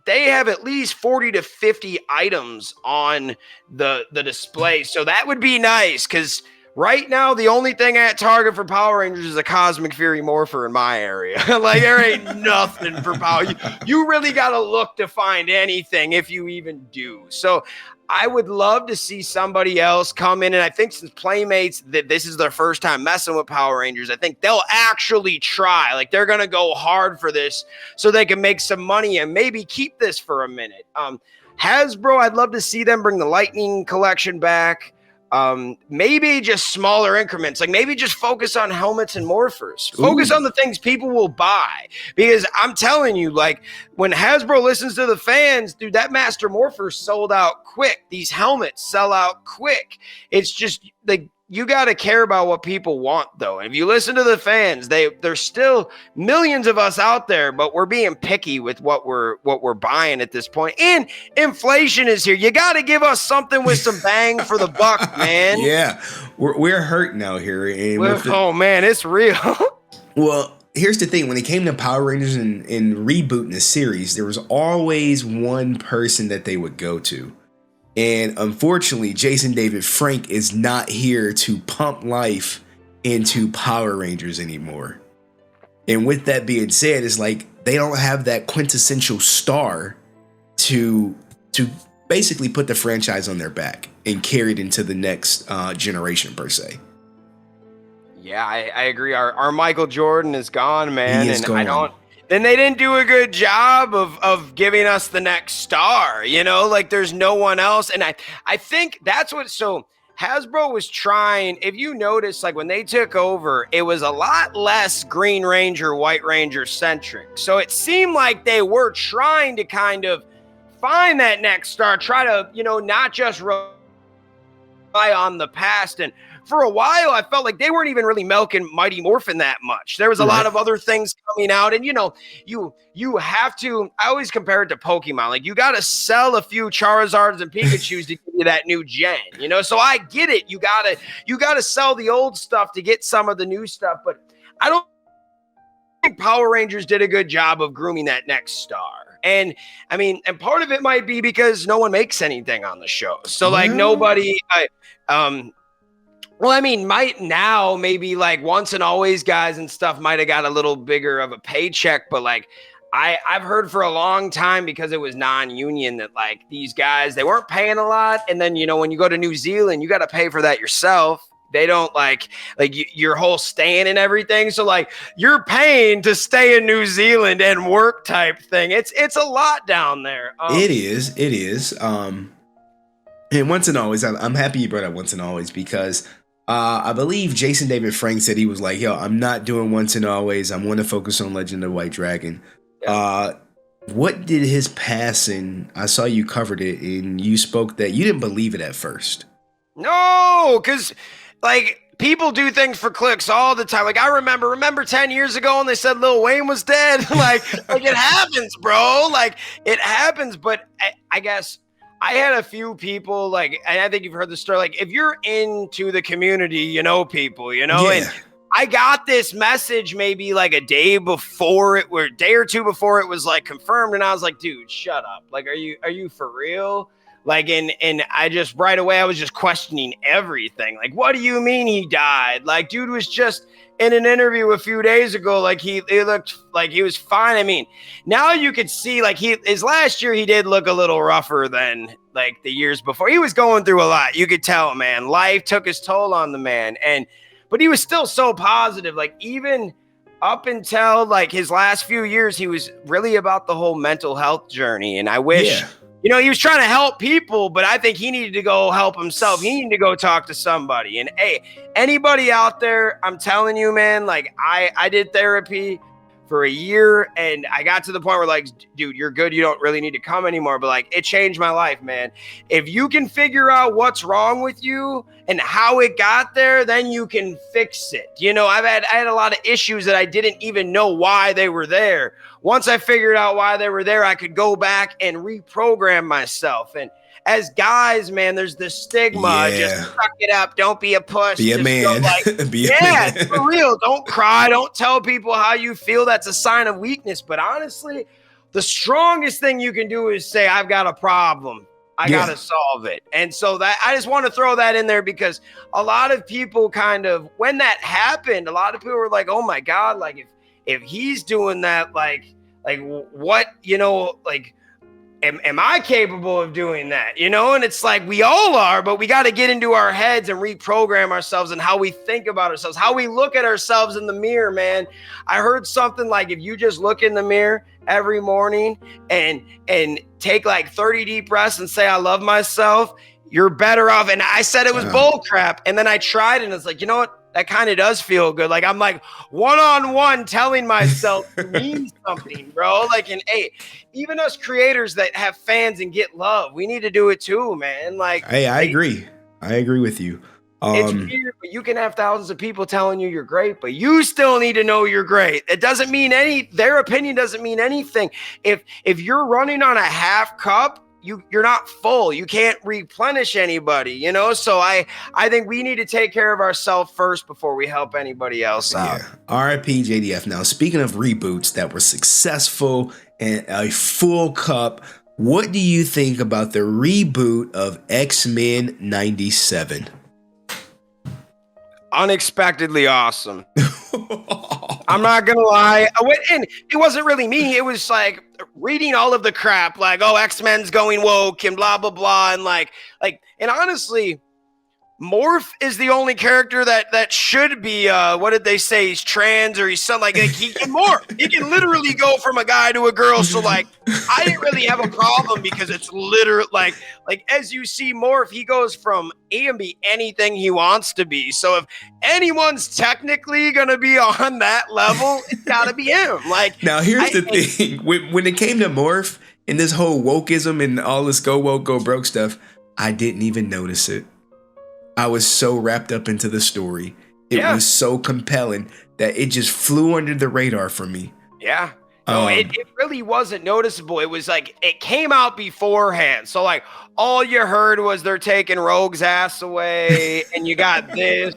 they have at least 40 to 50 items on the display, so that would be nice because right now, the only thing at Target for Power Rangers is a Cosmic Fury Morpher in my area. Like, there ain't nothing for Power. You really got to look to find anything if you even do. So I would love to see somebody else come in. And I think since Playmates, that this is their first time messing with Power Rangers, I think they'll actually try. Like, they're going to go hard for this so they can make some money and maybe keep this for a minute. Hasbro, I'd love to see them bring the Lightning collection back. Maybe just smaller increments, like maybe just focus on helmets and morphers. Focus on the things people will buy, because I'm telling you, like, when Hasbro listens to the fans, dude, that Master Morpher sold out quick. These helmets sell out quick. It's just like, you got to care about what people want, though. And if you listen to the fans, there's still millions of us out there, but we're being picky with what we're buying at this point. And inflation is here. You got to give us something with some bang for the buck, man. Yeah, we're hurting out here. And oh man, it's real. Well, here's the thing: when it came to Power Rangers and rebooting the series, there was always one person that they would go to. And unfortunately, Jason David Frank is not here to pump life into Power Rangers anymore. And with that being said, it's like they don't have that quintessential star to basically put the franchise on their back and carry it into the next generation, per se. Yeah, I agree. Our Michael Jordan is gone, man. He is gone. Then they didn't do a good job of giving us the next star, you know, like there's no one else. And I think that's what, so Hasbro was trying, if you notice, like when they took over, it was a lot less Green Ranger, White Ranger centric. So it seemed like they were trying to kind of find that next star, try to, you know, not just rely on the past. And for a while, I felt like they weren't even really milking Mighty Morphin that much. There was a lot of other things coming out. And, you know, you have to, I always compare it to Pokemon. Like, you got to sell a few Charizards and Pikachus to give you that new gen, you know? So I get it. You gotta sell the old stuff to get some of the new stuff. But I don't think Power Rangers did a good job of grooming that next star. And I mean, and part of it might be because no one makes anything on the show. So like nobody, well, I mean, might now maybe like Once and Always guys and stuff might have got a little bigger of a paycheck, but like I've heard for a long time, because it was non-union, that like these guys, they weren't paying a lot. And then, you know, when you go to New Zealand, you got to pay for that yourself. They don't like your whole staying and everything. So like you're paying to stay in New Zealand and work type thing. It's a lot down there. It is. And Once and Always, I'm happy you brought up Once and Always, because I believe Jason David Frank said he was like, yo, I'm not doing Once and Always. I'm going to focus on Legend of White Dragon. Yeah. What did his passing? I saw you covered it and you spoke that you didn't believe it at first. No, because like people do things for clicks all the time. Like I remember 10 years ago when they said Lil Wayne was dead. like it happens, bro. Like it happens. But I guess I had a few people, like, and I think you've heard the story, like, if you're into the community, you know people, you know, and I got this message maybe like a day or two before it was like confirmed, and I was like, dude, shut up. Like, are you for real? Like, and I just right away, I was just questioning everything. Like, what do you mean he died? Like, dude was just in an interview a few days ago. Like, he looked like he was fine. I mean, now you could see, like, his last year, he did look a little rougher than like the years before. He was going through a lot. You could tell, man. Life took his toll on the man. But he was still so positive. Like, even up until like his last few years, he was really about the whole mental health journey. And I wish, you know, he was trying to help people, but I think he needed to go help himself. He needed to go talk to somebody. And hey, anybody out there, I'm telling you, man, like I did therapy for a year and I got to the point where like, dude, you're good. You don't really need to come anymore. But like, it changed my life, man. If you can figure out what's wrong with you and how it got there, then you can fix it. You know, I had a lot of issues that I didn't even know why they were there. Once I figured out why they were there, I could go back and reprogram myself. And as guys, man, there's this stigma. Just suck it up. Don't be a puss. Be a man. Be a man. For real. Don't cry. Don't tell people how you feel. That's a sign of weakness. But honestly, the strongest thing you can do is say, I've got a problem. I got to solve it. And so that I just want to throw that in there because a lot of people kind of, when that happened, a lot of people were like, oh my God, like if he's doing that, like what, you know, like, Am I capable of doing that? You know, and it's like we all are, but we got to get into our heads and reprogram ourselves and how we think about ourselves, how we look at ourselves in the mirror, man. I heard something like if you just look in the mirror every morning and take like 30 deep breaths and say, I love myself, you're better off. And I said it was bull crap. And then I tried and it's like, you know what? That kind of does feel good. Like I'm like one-on-one telling myself it means something, bro. Like, and hey, even us creators that have fans and get love, we need to do it too, man. Like, hey, I agree. I agree with you. It's weird, but you can have thousands of people telling you you're great, but you still need to know you're great. It doesn't mean their opinion doesn't mean anything. If you're running on a half cup, you're not full. You can't replenish anybody, you know? So I think we need to take care of ourselves first before we help anybody else out. RIP JDF. Now, speaking of reboots that were successful and a full cup, what do you think about the reboot of X-Men 97? Unexpectedly awesome. I'm not gonna lie. And it wasn't really me. It was like reading all of the crap, like, oh, X-Men's going woke and blah blah blah, and like, and honestly, Morph is the only character that should be what did they say? He's trans or he's something like he can morph. He can literally go from a guy to a girl. So like I didn't really have a problem because it's literally like as you see Morph, he goes from he can be anything he wants to be. So if anyone's technically gonna be on that level, it's gotta be him. Like now here's the thing. When it came to Morph and this whole wokeism and all this go woke, go broke stuff, I didn't even notice it. I was so wrapped up into the story. It was so compelling that it just flew under the radar for me. Yeah. No, it really wasn't noticeable. It was like it came out beforehand. So like all you heard was they're taking Rogue's ass away and you got this.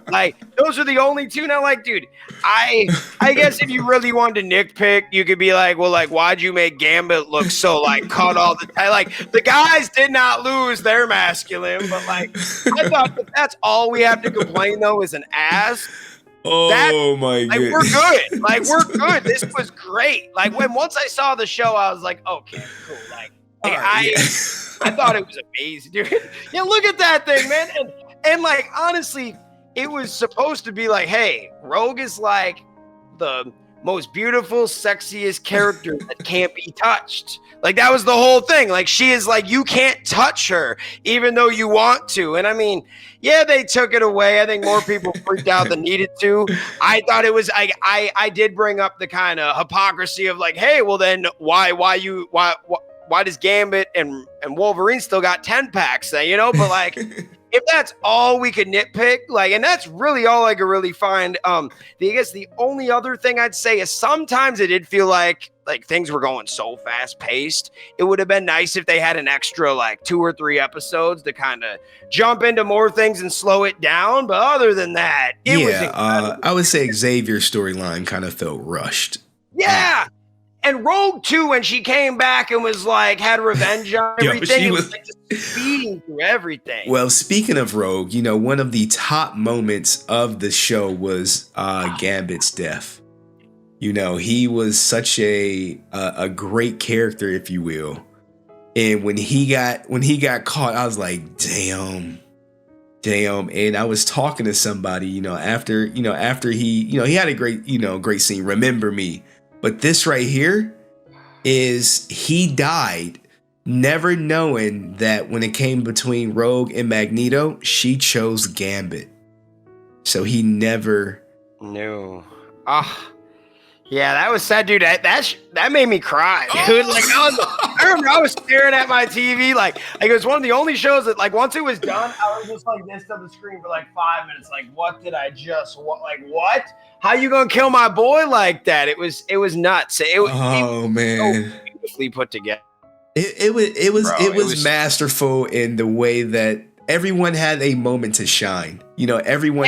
Like those are the only two. Now, like, dude, I guess if you really wanted to nitpick, you could be like, well, like, why'd you make Gambit look so like cut all the time? Like the guys did not lose their masculine, but like I thought that's all we have to complain though is an ass. My goodness. We're good. Like we're good. This was great. Like once I saw the show, I was like, okay, cool. Like I thought it was amazing, dude. Yeah, look at that thing, man. And like honestly, it was supposed to be like, hey, Rogue is like the most beautiful, sexiest character that can't be touched. Like that was the whole thing. Like she is like, you can't touch her even though you want to. And I mean, yeah, they took it away. I think more people freaked out than needed to. I thought it was I did bring up the kind of hypocrisy of like, hey, well then why does Gambit and Wolverine still got 10 packs then, you know? But like if that's all we could nitpick, like, and that's really all I could really find. I guess the only other thing I'd say is sometimes it did feel like things were going so fast paced. It would have been nice if they had an extra like 2 or 3 episodes to kind of jump into more things and slow it down. But other than that, it was incredible. I would say Xavier's storyline kind of felt rushed. Yeah. And Rogue too, when she came back and was like had revenge on everything, she it was was like just speeding through everything. Well, speaking of Rogue, you know, one of the top moments of the show was Gambit's death. You know, he was such a great character, if you will. And when he got caught, I was like, damn. And I was talking to somebody, you know, after he had a great scene, Remember Me. But this right here is he died never knowing that when it came between Rogue and Magneto, she chose Gambit. So he never knew. Yeah, that was sad, dude. That made me cry, dude. Like I remember I was staring at my TV, like it was one of the only shows that, like, once it was done, I was just like this to the screen for like 5 minutes. Like, what did I just what? How you gonna kill my boy like that? It was nuts. It was man, so beautifully put together. It was masterful in the way that everyone had a moment to shine. You know, everyone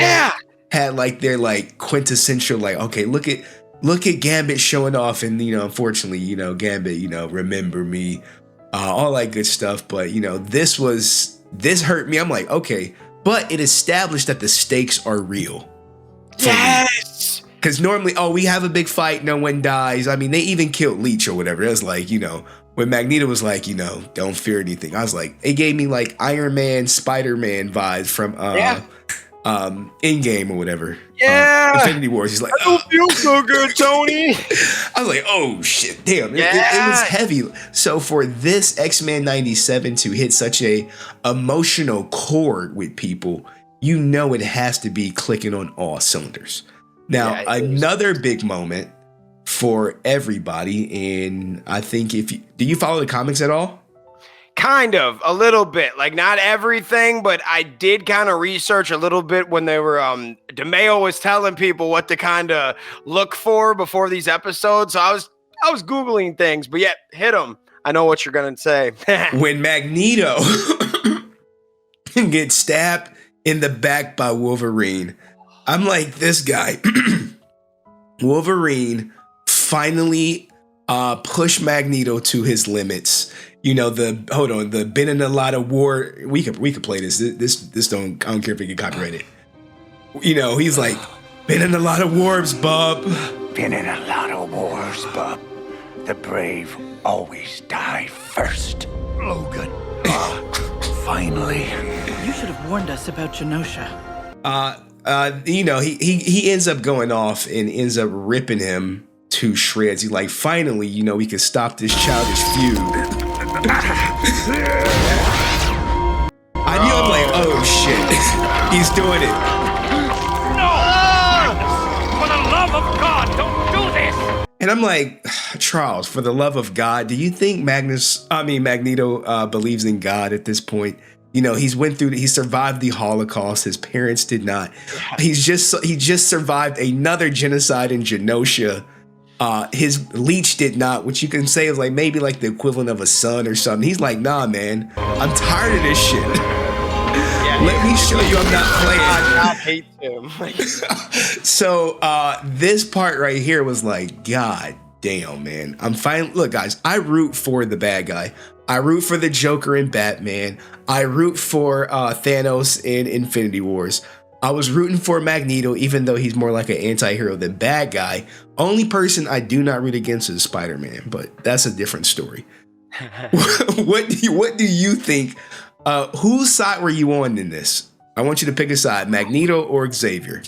had like their like quintessential, like, okay, look at Gambit showing off, and you know, unfortunately, you know, Gambit, you know, Remember Me, all that good stuff. But you know, this hurt me. I'm like, okay, but it established that the stakes are real. Yes. Because normally, we have a big fight, no one dies. I mean, they even killed Leech or whatever. It was like, you know, when Magneto was like, you know, don't fear anything. I was like, it gave me like Iron Man, Spider-Man vibes from Endgame or whatever. Yeah. Infinity Wars. He's like, I don't feel so good, Tony. I was like, oh shit, damn. It was heavy. So for this X-Men 97 to hit such a emotional chord with people, you know it has to be clicking on all cylinders. Now, another big moment for everybody, and I think do you follow the comics at all? Kind of, a little bit, like not everything, but I did kind of research a little bit when they were, DeMeo was telling people what to kind of look for before these episodes. So I was Googling things, but hit them. I know what you're going to say. When Magneto gets stabbed in the back by Wolverine, I'm like, this guy, Wolverine finally pushed Magneto to his limits. You know, the been in a lot of war. We could play this. This I don't care if it get copyrighted. You know, he's like, been in a lot of wars, bub. Been in a lot of wars, bub. The brave always die first. Logan. Finally. You should have warned us about Genosha. You know, he ends up going off and ends up ripping him to shreds. He's like, finally, you know, we can stop this childish feud. I knew, I'm like, oh shit, he's doing it. No! For the love of God, don't do this! And I'm like, Charles, for the love of God, do you think Magneto believes in God at this point? You know, he survived the Holocaust. His parents did not. He just survived another genocide in Genosha. His Leech did not, which you can say is like maybe like the equivalent of a son or something. He's like, nah, man, I'm tired of this shit. Let me show you I'm not playing. I hate him. So this part right here was like, God damn, man. I'm fine. Look, guys, I root for the bad guy. I root for the Joker in Batman. I root for Thanos in Infinity Wars. I was rooting for Magneto, even though he's more like an anti-hero than bad guy. Only person I do not root against is Spider-Man, but that's a different story. What do you think? Whose side were you on in this? I want you to pick a side, Magneto or Xavier.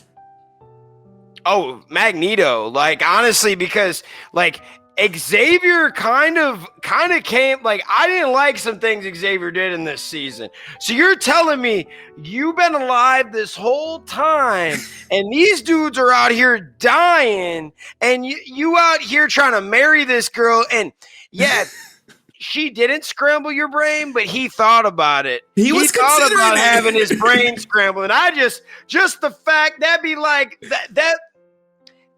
Oh, Magneto. Like, honestly, because like Xavier kind of came, like, I didn't like some things Xavier did in this season. So you're telling me you've been alive this whole time and these dudes are out here dying and you out here trying to marry this girl, and she didn't scramble your brain, but he thought about it. He thought about having his brain scrambled. And I just the fact that'd be like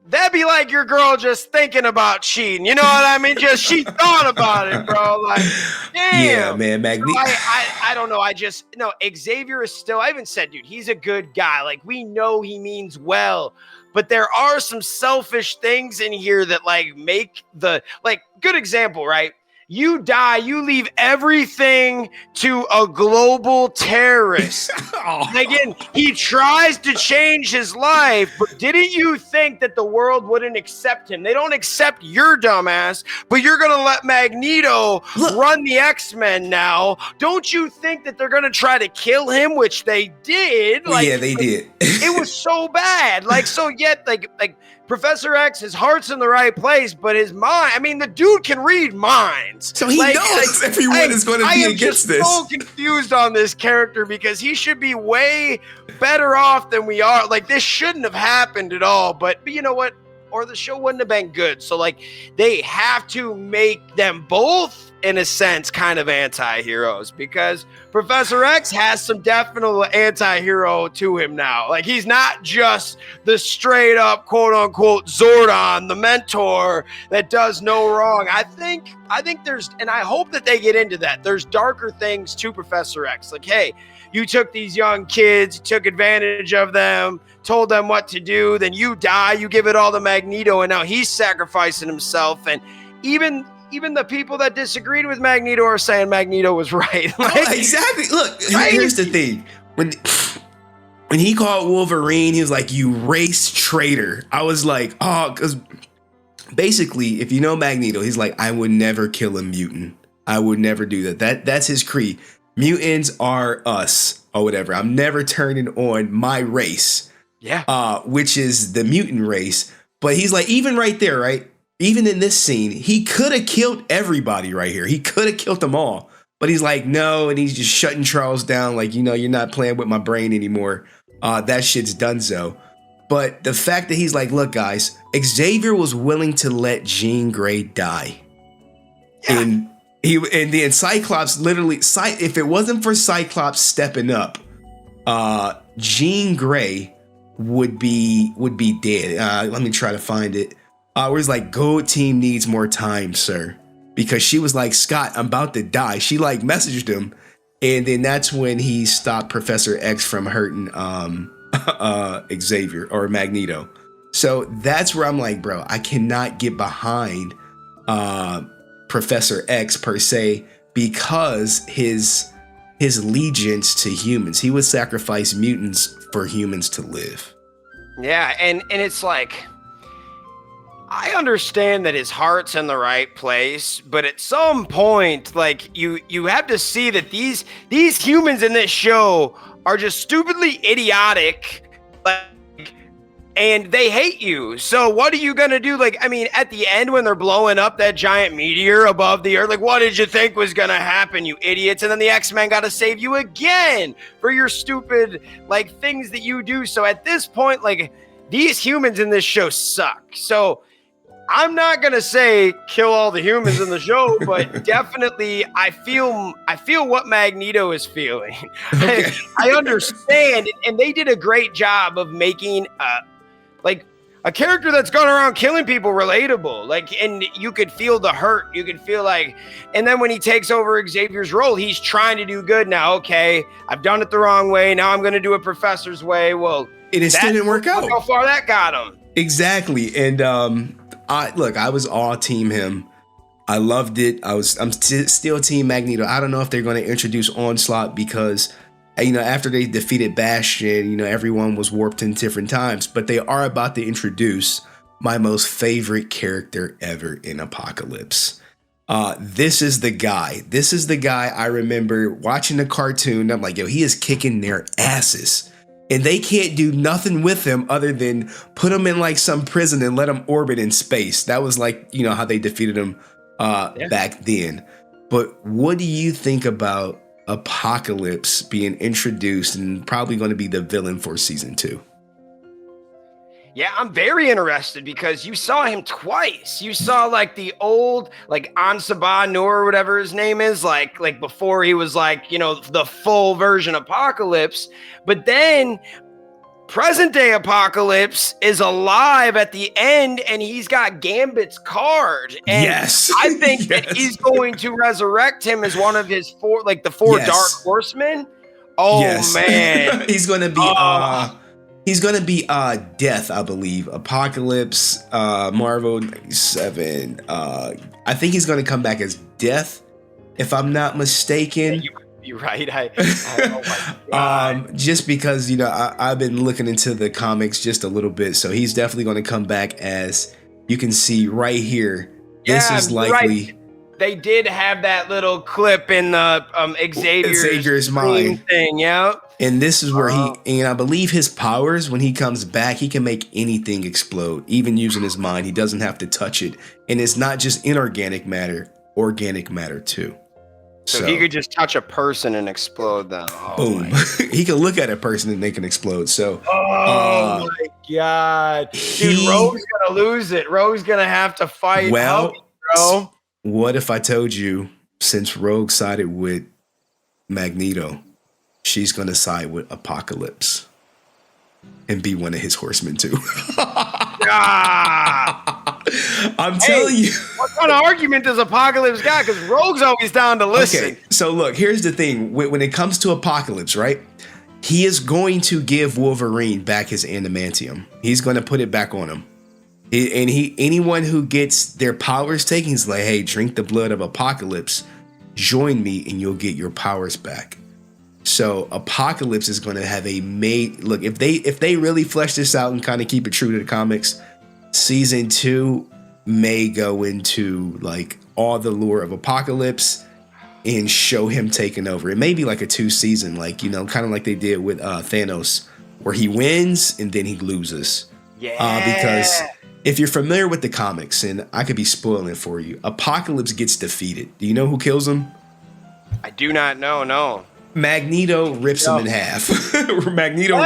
that'd be like your girl just thinking about cheating. You know what I mean? Just she thought about it, bro. Like, damn. Yeah, man, Magneto. I don't know. Xavier is still, I even said, dude, he's a good guy. Like, we know he means well. but there are some selfish things in here that like make the like good example, right? You die, you leave everything to a global terrorist. Again, he tries to change his life, but didn't you think that the world wouldn't accept him? They don't accept your dumbass, but you're going to let Magneto run the X-Men now. Don't you think that they're going to try to kill him, which they did? Like, yeah, they did. It was so bad. Like, so yet, like Professor X, his heart's in the right place, but his mind, I mean, the dude can read minds. So he knows everyone is going to be against this. I'm so confused on this character because he should be way better off than we are. Like, this shouldn't have happened at all, but you know what? Or the show wouldn't have been good. So, like, they have to make them both, in a sense, kind of anti-heroes because Professor X has some definite anti-hero to him now. Like, he's not just the straight up quote-unquote Zordon, the mentor that does no wrong. I think there's, and I hope that they get into that. There's darker things to Professor X. Like, hey, you took these young kids, took advantage of them, told them what to do, then you die, you give it all to Magneto, and now he's sacrificing himself. And even the people that disagreed with Magneto are saying Magneto was right. Like, exactly. Look, here's the thing. When he called Wolverine, he was like, "You race traitor." I was like, oh, because basically, if you know Magneto, he's like, I would never kill a mutant. I would never do that. That's his creed. Mutants are us or whatever. I'm never turning on my race. Yeah. Which is the mutant race. But he's like, even right there, right? Even in this scene, he could have killed everybody right here. He could have killed them all. But he's like, no, and he's just shutting Charles down. Like, you know, you're not playing with my brain anymore. That shit's donezo. But the fact that he's like, look, guys, Xavier was willing to let Jean Grey die. Yeah. And then Cyclops literally, if it wasn't for Cyclops stepping up, Jean Grey would be dead. Let me try to find it. Where he's like, Gold Team needs more time, sir. Because she was like, Scott, I'm about to die. She like messaged him. And then that's when he stopped Professor X from hurting Xavier or Magneto. So that's where I'm like, bro, I cannot get behind Professor X per se because his allegiance to humans. He would sacrifice mutants for humans to live. Yeah, and it's like, I understand that his heart's in the right place, but at some point, like you have to see that these humans in this show are just stupidly idiotic, like, and they hate you. So what are you gonna do? Like, I mean, at the end when they're blowing up that giant meteor above the earth, like, what did you think was gonna happen, you idiots? And then the X-Men got to save you again for your stupid like things that you do. So at this point, like, these humans in this show suck. So I'm not gonna say kill all the humans in the show, but definitely I feel what Magneto is feeling. Okay. I understand, and they did a great job of making like a character that's gone around killing people relatable. Like, and you could feel the hurt. You could feel like, and then when he takes over Xavier's role, he's trying to do good now. Okay, I've done it the wrong way. Now I'm gonna do it Professor's way. Well, it still didn't work out. How far that got him. Exactly, and I was all team him. I loved it. I'm still team Magneto. I don't know if they're going to introduce Onslaught because, you know, after they defeated Bastion, you know, everyone was warped in different times, but they are about to introduce my most favorite character ever in Apocalypse. This is the guy. This is the guy I remember watching the cartoon. I'm like, yo, he is kicking their asses. And they can't do nothing with him other than put him in like some prison and let him orbit in space. That was like, you know, how they defeated him back then. But what do you think about Apocalypse being introduced and probably going to be the villain for season 2? Yeah, I'm very interested because you saw him twice. You saw like the old, like Ansaba Noor or whatever his name is, like before he was like, you know, the full version Apocalypse. But then present day Apocalypse is alive at the end and he's got Gambit's card. And yes. I think that he's going to resurrect him as one of his four yes. Dark Horsemen. Oh, yes. Man. He's going to be He's gonna be Death, I believe. Apocalypse, Marvel 97. I think he's gonna come back as Death, if I'm not mistaken. You're right. Oh my God. Just because, you know, I've been looking into the comics just a little bit, so he's definitely gonna come back as, you can see right here. This is likely. Right. They did have that little clip in the Xavier's mind thing, yeah. And this is where and I believe his powers, when he comes back, he can make anything explode, even using his mind. He doesn't have to touch it. And it's not just inorganic matter, organic matter too. So he could just touch a person and explode them. Boom. He can look at a person and they can explode. So my God. Dude, Rogue's gonna lose it. Rogue's gonna have to fight. Well, bro. What if I told you, since Rogue sided with Magneto, she's gonna side with Apocalypse and be one of his horsemen too? I'm telling you. What kind of argument does Apocalypse got? Because Rogue's always down to listen. Okay, so look, here's the thing. When it comes to Apocalypse, right? He is going to give Wolverine back his adamantium. He's going to put it back on him. Anyone who gets their powers taken, he's like, hey, drink the blood of Apocalypse, join me, and you'll get your powers back. So Apocalypse is going to have a look. If they really flesh this out and kind of keep it true to the comics, season 2 may go into like all the lore of Apocalypse and show him taking over. It may be like a 2-season, like, you know, kind of like they did with Thanos, where he wins and then he loses. Yeah. Because if you're familiar with the comics, and I could be spoiling it for you, Apocalypse gets defeated. Do you know who kills him? I do not know, no. Magneto rips him in half. Magneto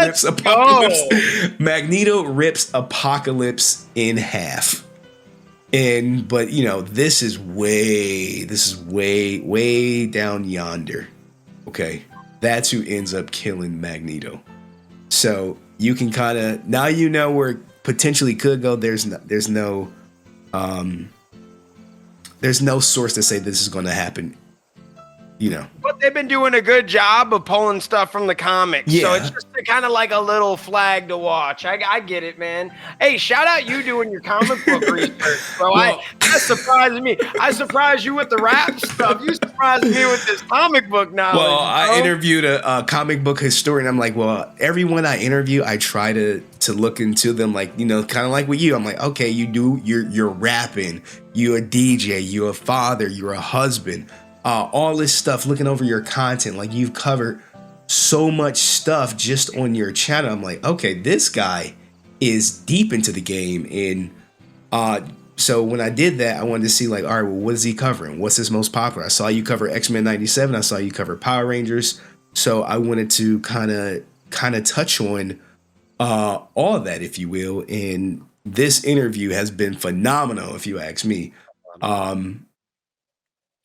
rips Apocalypse in half. But you know, this is way down yonder. Okay. That's who ends up killing Magneto. So you can kind of, now you know where it potentially could go. There's no source to say this is going to happen. You know, but they've been doing a good job of pulling stuff from the comics. Yeah. So it's just kind of like a little flag to watch. I get it, man. Hey, shout out you doing your comic book research, bro. Well, that surprised me. I surprised you with the rap stuff. You surprised me with this comic book knowledge. Well, bro. I interviewed a comic book historian. I'm like, well, everyone I interview, I try to look into them, like, you know, kind of like with you. I'm like, okay, you're rapping, you're a DJ, you're a father, you're a husband. All this stuff, looking over your content, like you've covered so much stuff just on your channel. I'm like, okay, this guy is deep into the game. And so when I did that, I wanted to see like, all right, well, what is he covering? What's his most popular? I saw you cover X-Men 97. I saw you cover Power Rangers. So I wanted to kind of touch on all of that, if you will. And this interview has been phenomenal, if you ask me.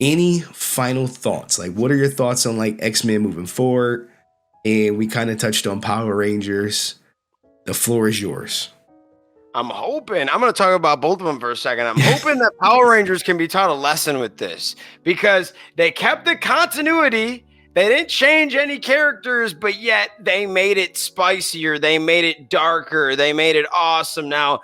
Any final thoughts? Like, what are your thoughts on like X-Men moving forward? And we kind of touched on Power Rangers. The floor is yours. I'm going to talk about both of them for a second. I'm hoping that Power Rangers can be taught a lesson with this, because they kept the continuity. They didn't change any characters, but yet they made it spicier. They made it darker. They made it awesome. Now,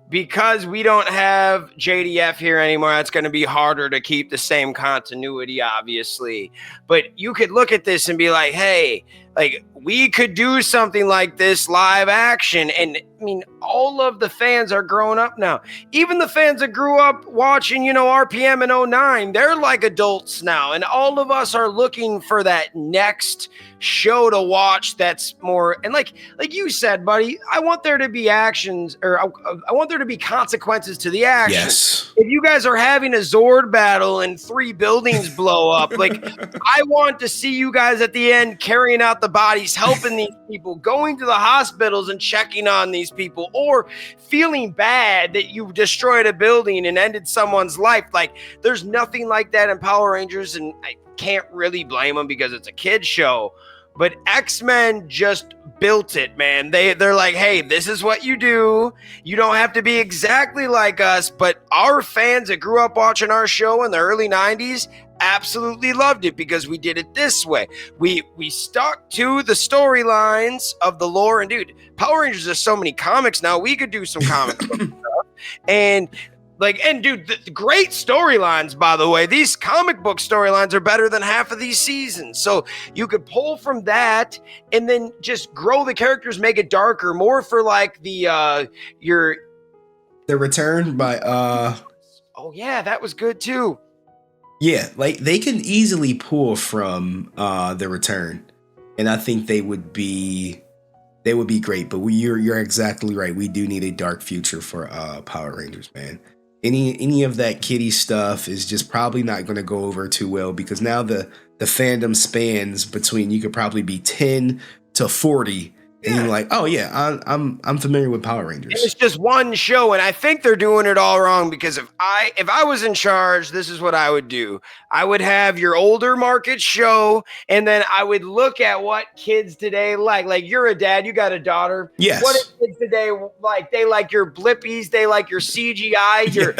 because we don't have JDF here anymore, it's going to be harder to keep the same continuity, obviously. But you could look at this and be like, hey, like, we could do something like this live action. And I mean, all of the fans are growing up now. Even the fans that grew up watching, you know, RPM in 09, they're like adults now. And all of us are looking for that next show to watch that's more, and like you said, buddy, I want there to be actions, or I want there to be consequences to the action. Yes. If you guys are having a Zord battle and 3 buildings blow up, like, I want to see you guys at the end carrying out the bodies, helping these people, going to the hospitals and checking on these people, or feeling bad that you destroyed a building and ended someone's life. Like, there's nothing like that in Power Rangers, and I can't really blame them because it's a kid's show. But X-Men just built it, man. They're like, hey, this is what you do. You don't have to be exactly like us, but our fans that grew up watching our show in the early 90s, absolutely loved it because we did it this way. We stuck to the storylines of the lore, and dude, Power Rangers, there's so many comics now. We could do some comic book stuff. And dude, the great storylines, by the way. These comic book storylines are better than half of these seasons. So you could pull from that and then just grow the characters, make it darker, more for like the Return by oh yeah, that was good too. Yeah, like they can easily pull from The Return, and I think they would be great. But you're exactly right. We do need a dark future for Power Rangers, man. Any of that kiddie stuff is just probably not going to go over too well because now the fandom spans between you could probably be 10 to 40. And you're like, oh yeah, I'm familiar with Power Rangers. And it's just one show, and I think they're doing it all wrong because if I was in charge, this is what I would do. I would have your older market show, and then I would look at what kids today like. Like you're a dad, you got a daughter. Yes. What do kids today like? They like your Blippies, they like your CGI, your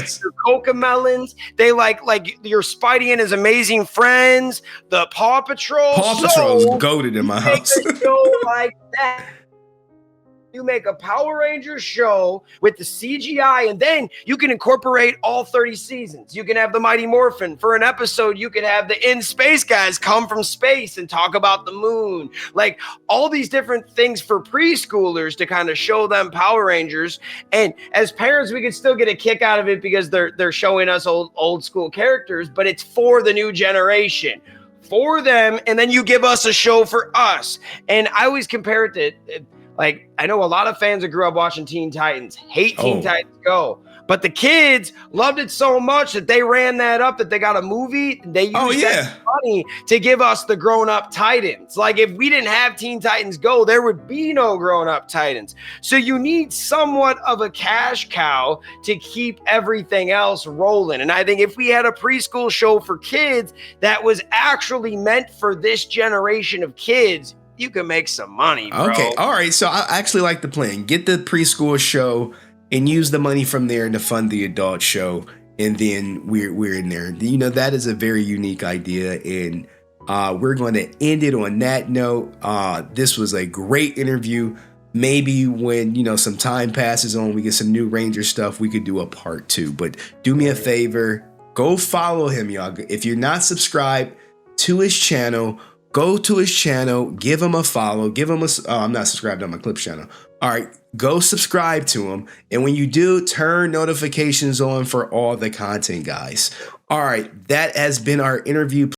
Cocomelons. They like your Spidey and his Amazing Friends, the Paw Patrol. Paw Patrol is goated in my house. A show like that. You make a Power Rangers show with the CGI, and then you can incorporate all 30 seasons. You can have the Mighty Morphin. For an episode, you can have the in-space guys come from space and talk about the moon. Like all these different things for preschoolers to kind of show them Power Rangers. And as parents, we can still get a kick out of it because they're showing us old school characters, but it's for the new generation. For them, and then you give us a show for us. And I always compare it to... Like, I know a lot of fans that grew up watching Teen Titans hate Teen Titans Go, but the kids loved it so much that they ran that up that they got a movie. They used that money to give us the grown-up Titans. Like, if we didn't have Teen Titans Go, there would be no grown-up Titans. So you need somewhat of a cash cow to keep everything else rolling. And I think if we had a preschool show for kids that was actually meant for this generation of kids, you can make some money, bro. Okay, all right. So I actually like the plan. Get the preschool show and use the money from there to fund the adult show, and then we're in there. You know, that is a very unique idea, and we're going to end it on that note. This was a great interview. Maybe when some time passes on, we get some new Ranger stuff, we could do a part 2. But do me a favor, go follow him, y'all. If you're not subscribed to his channel, go to his channel, give him a follow, give him I'm not subscribed on my Clips channel. All right, go subscribe to him. And when you do, turn notifications on for all the content, guys. All right, that has been our interview.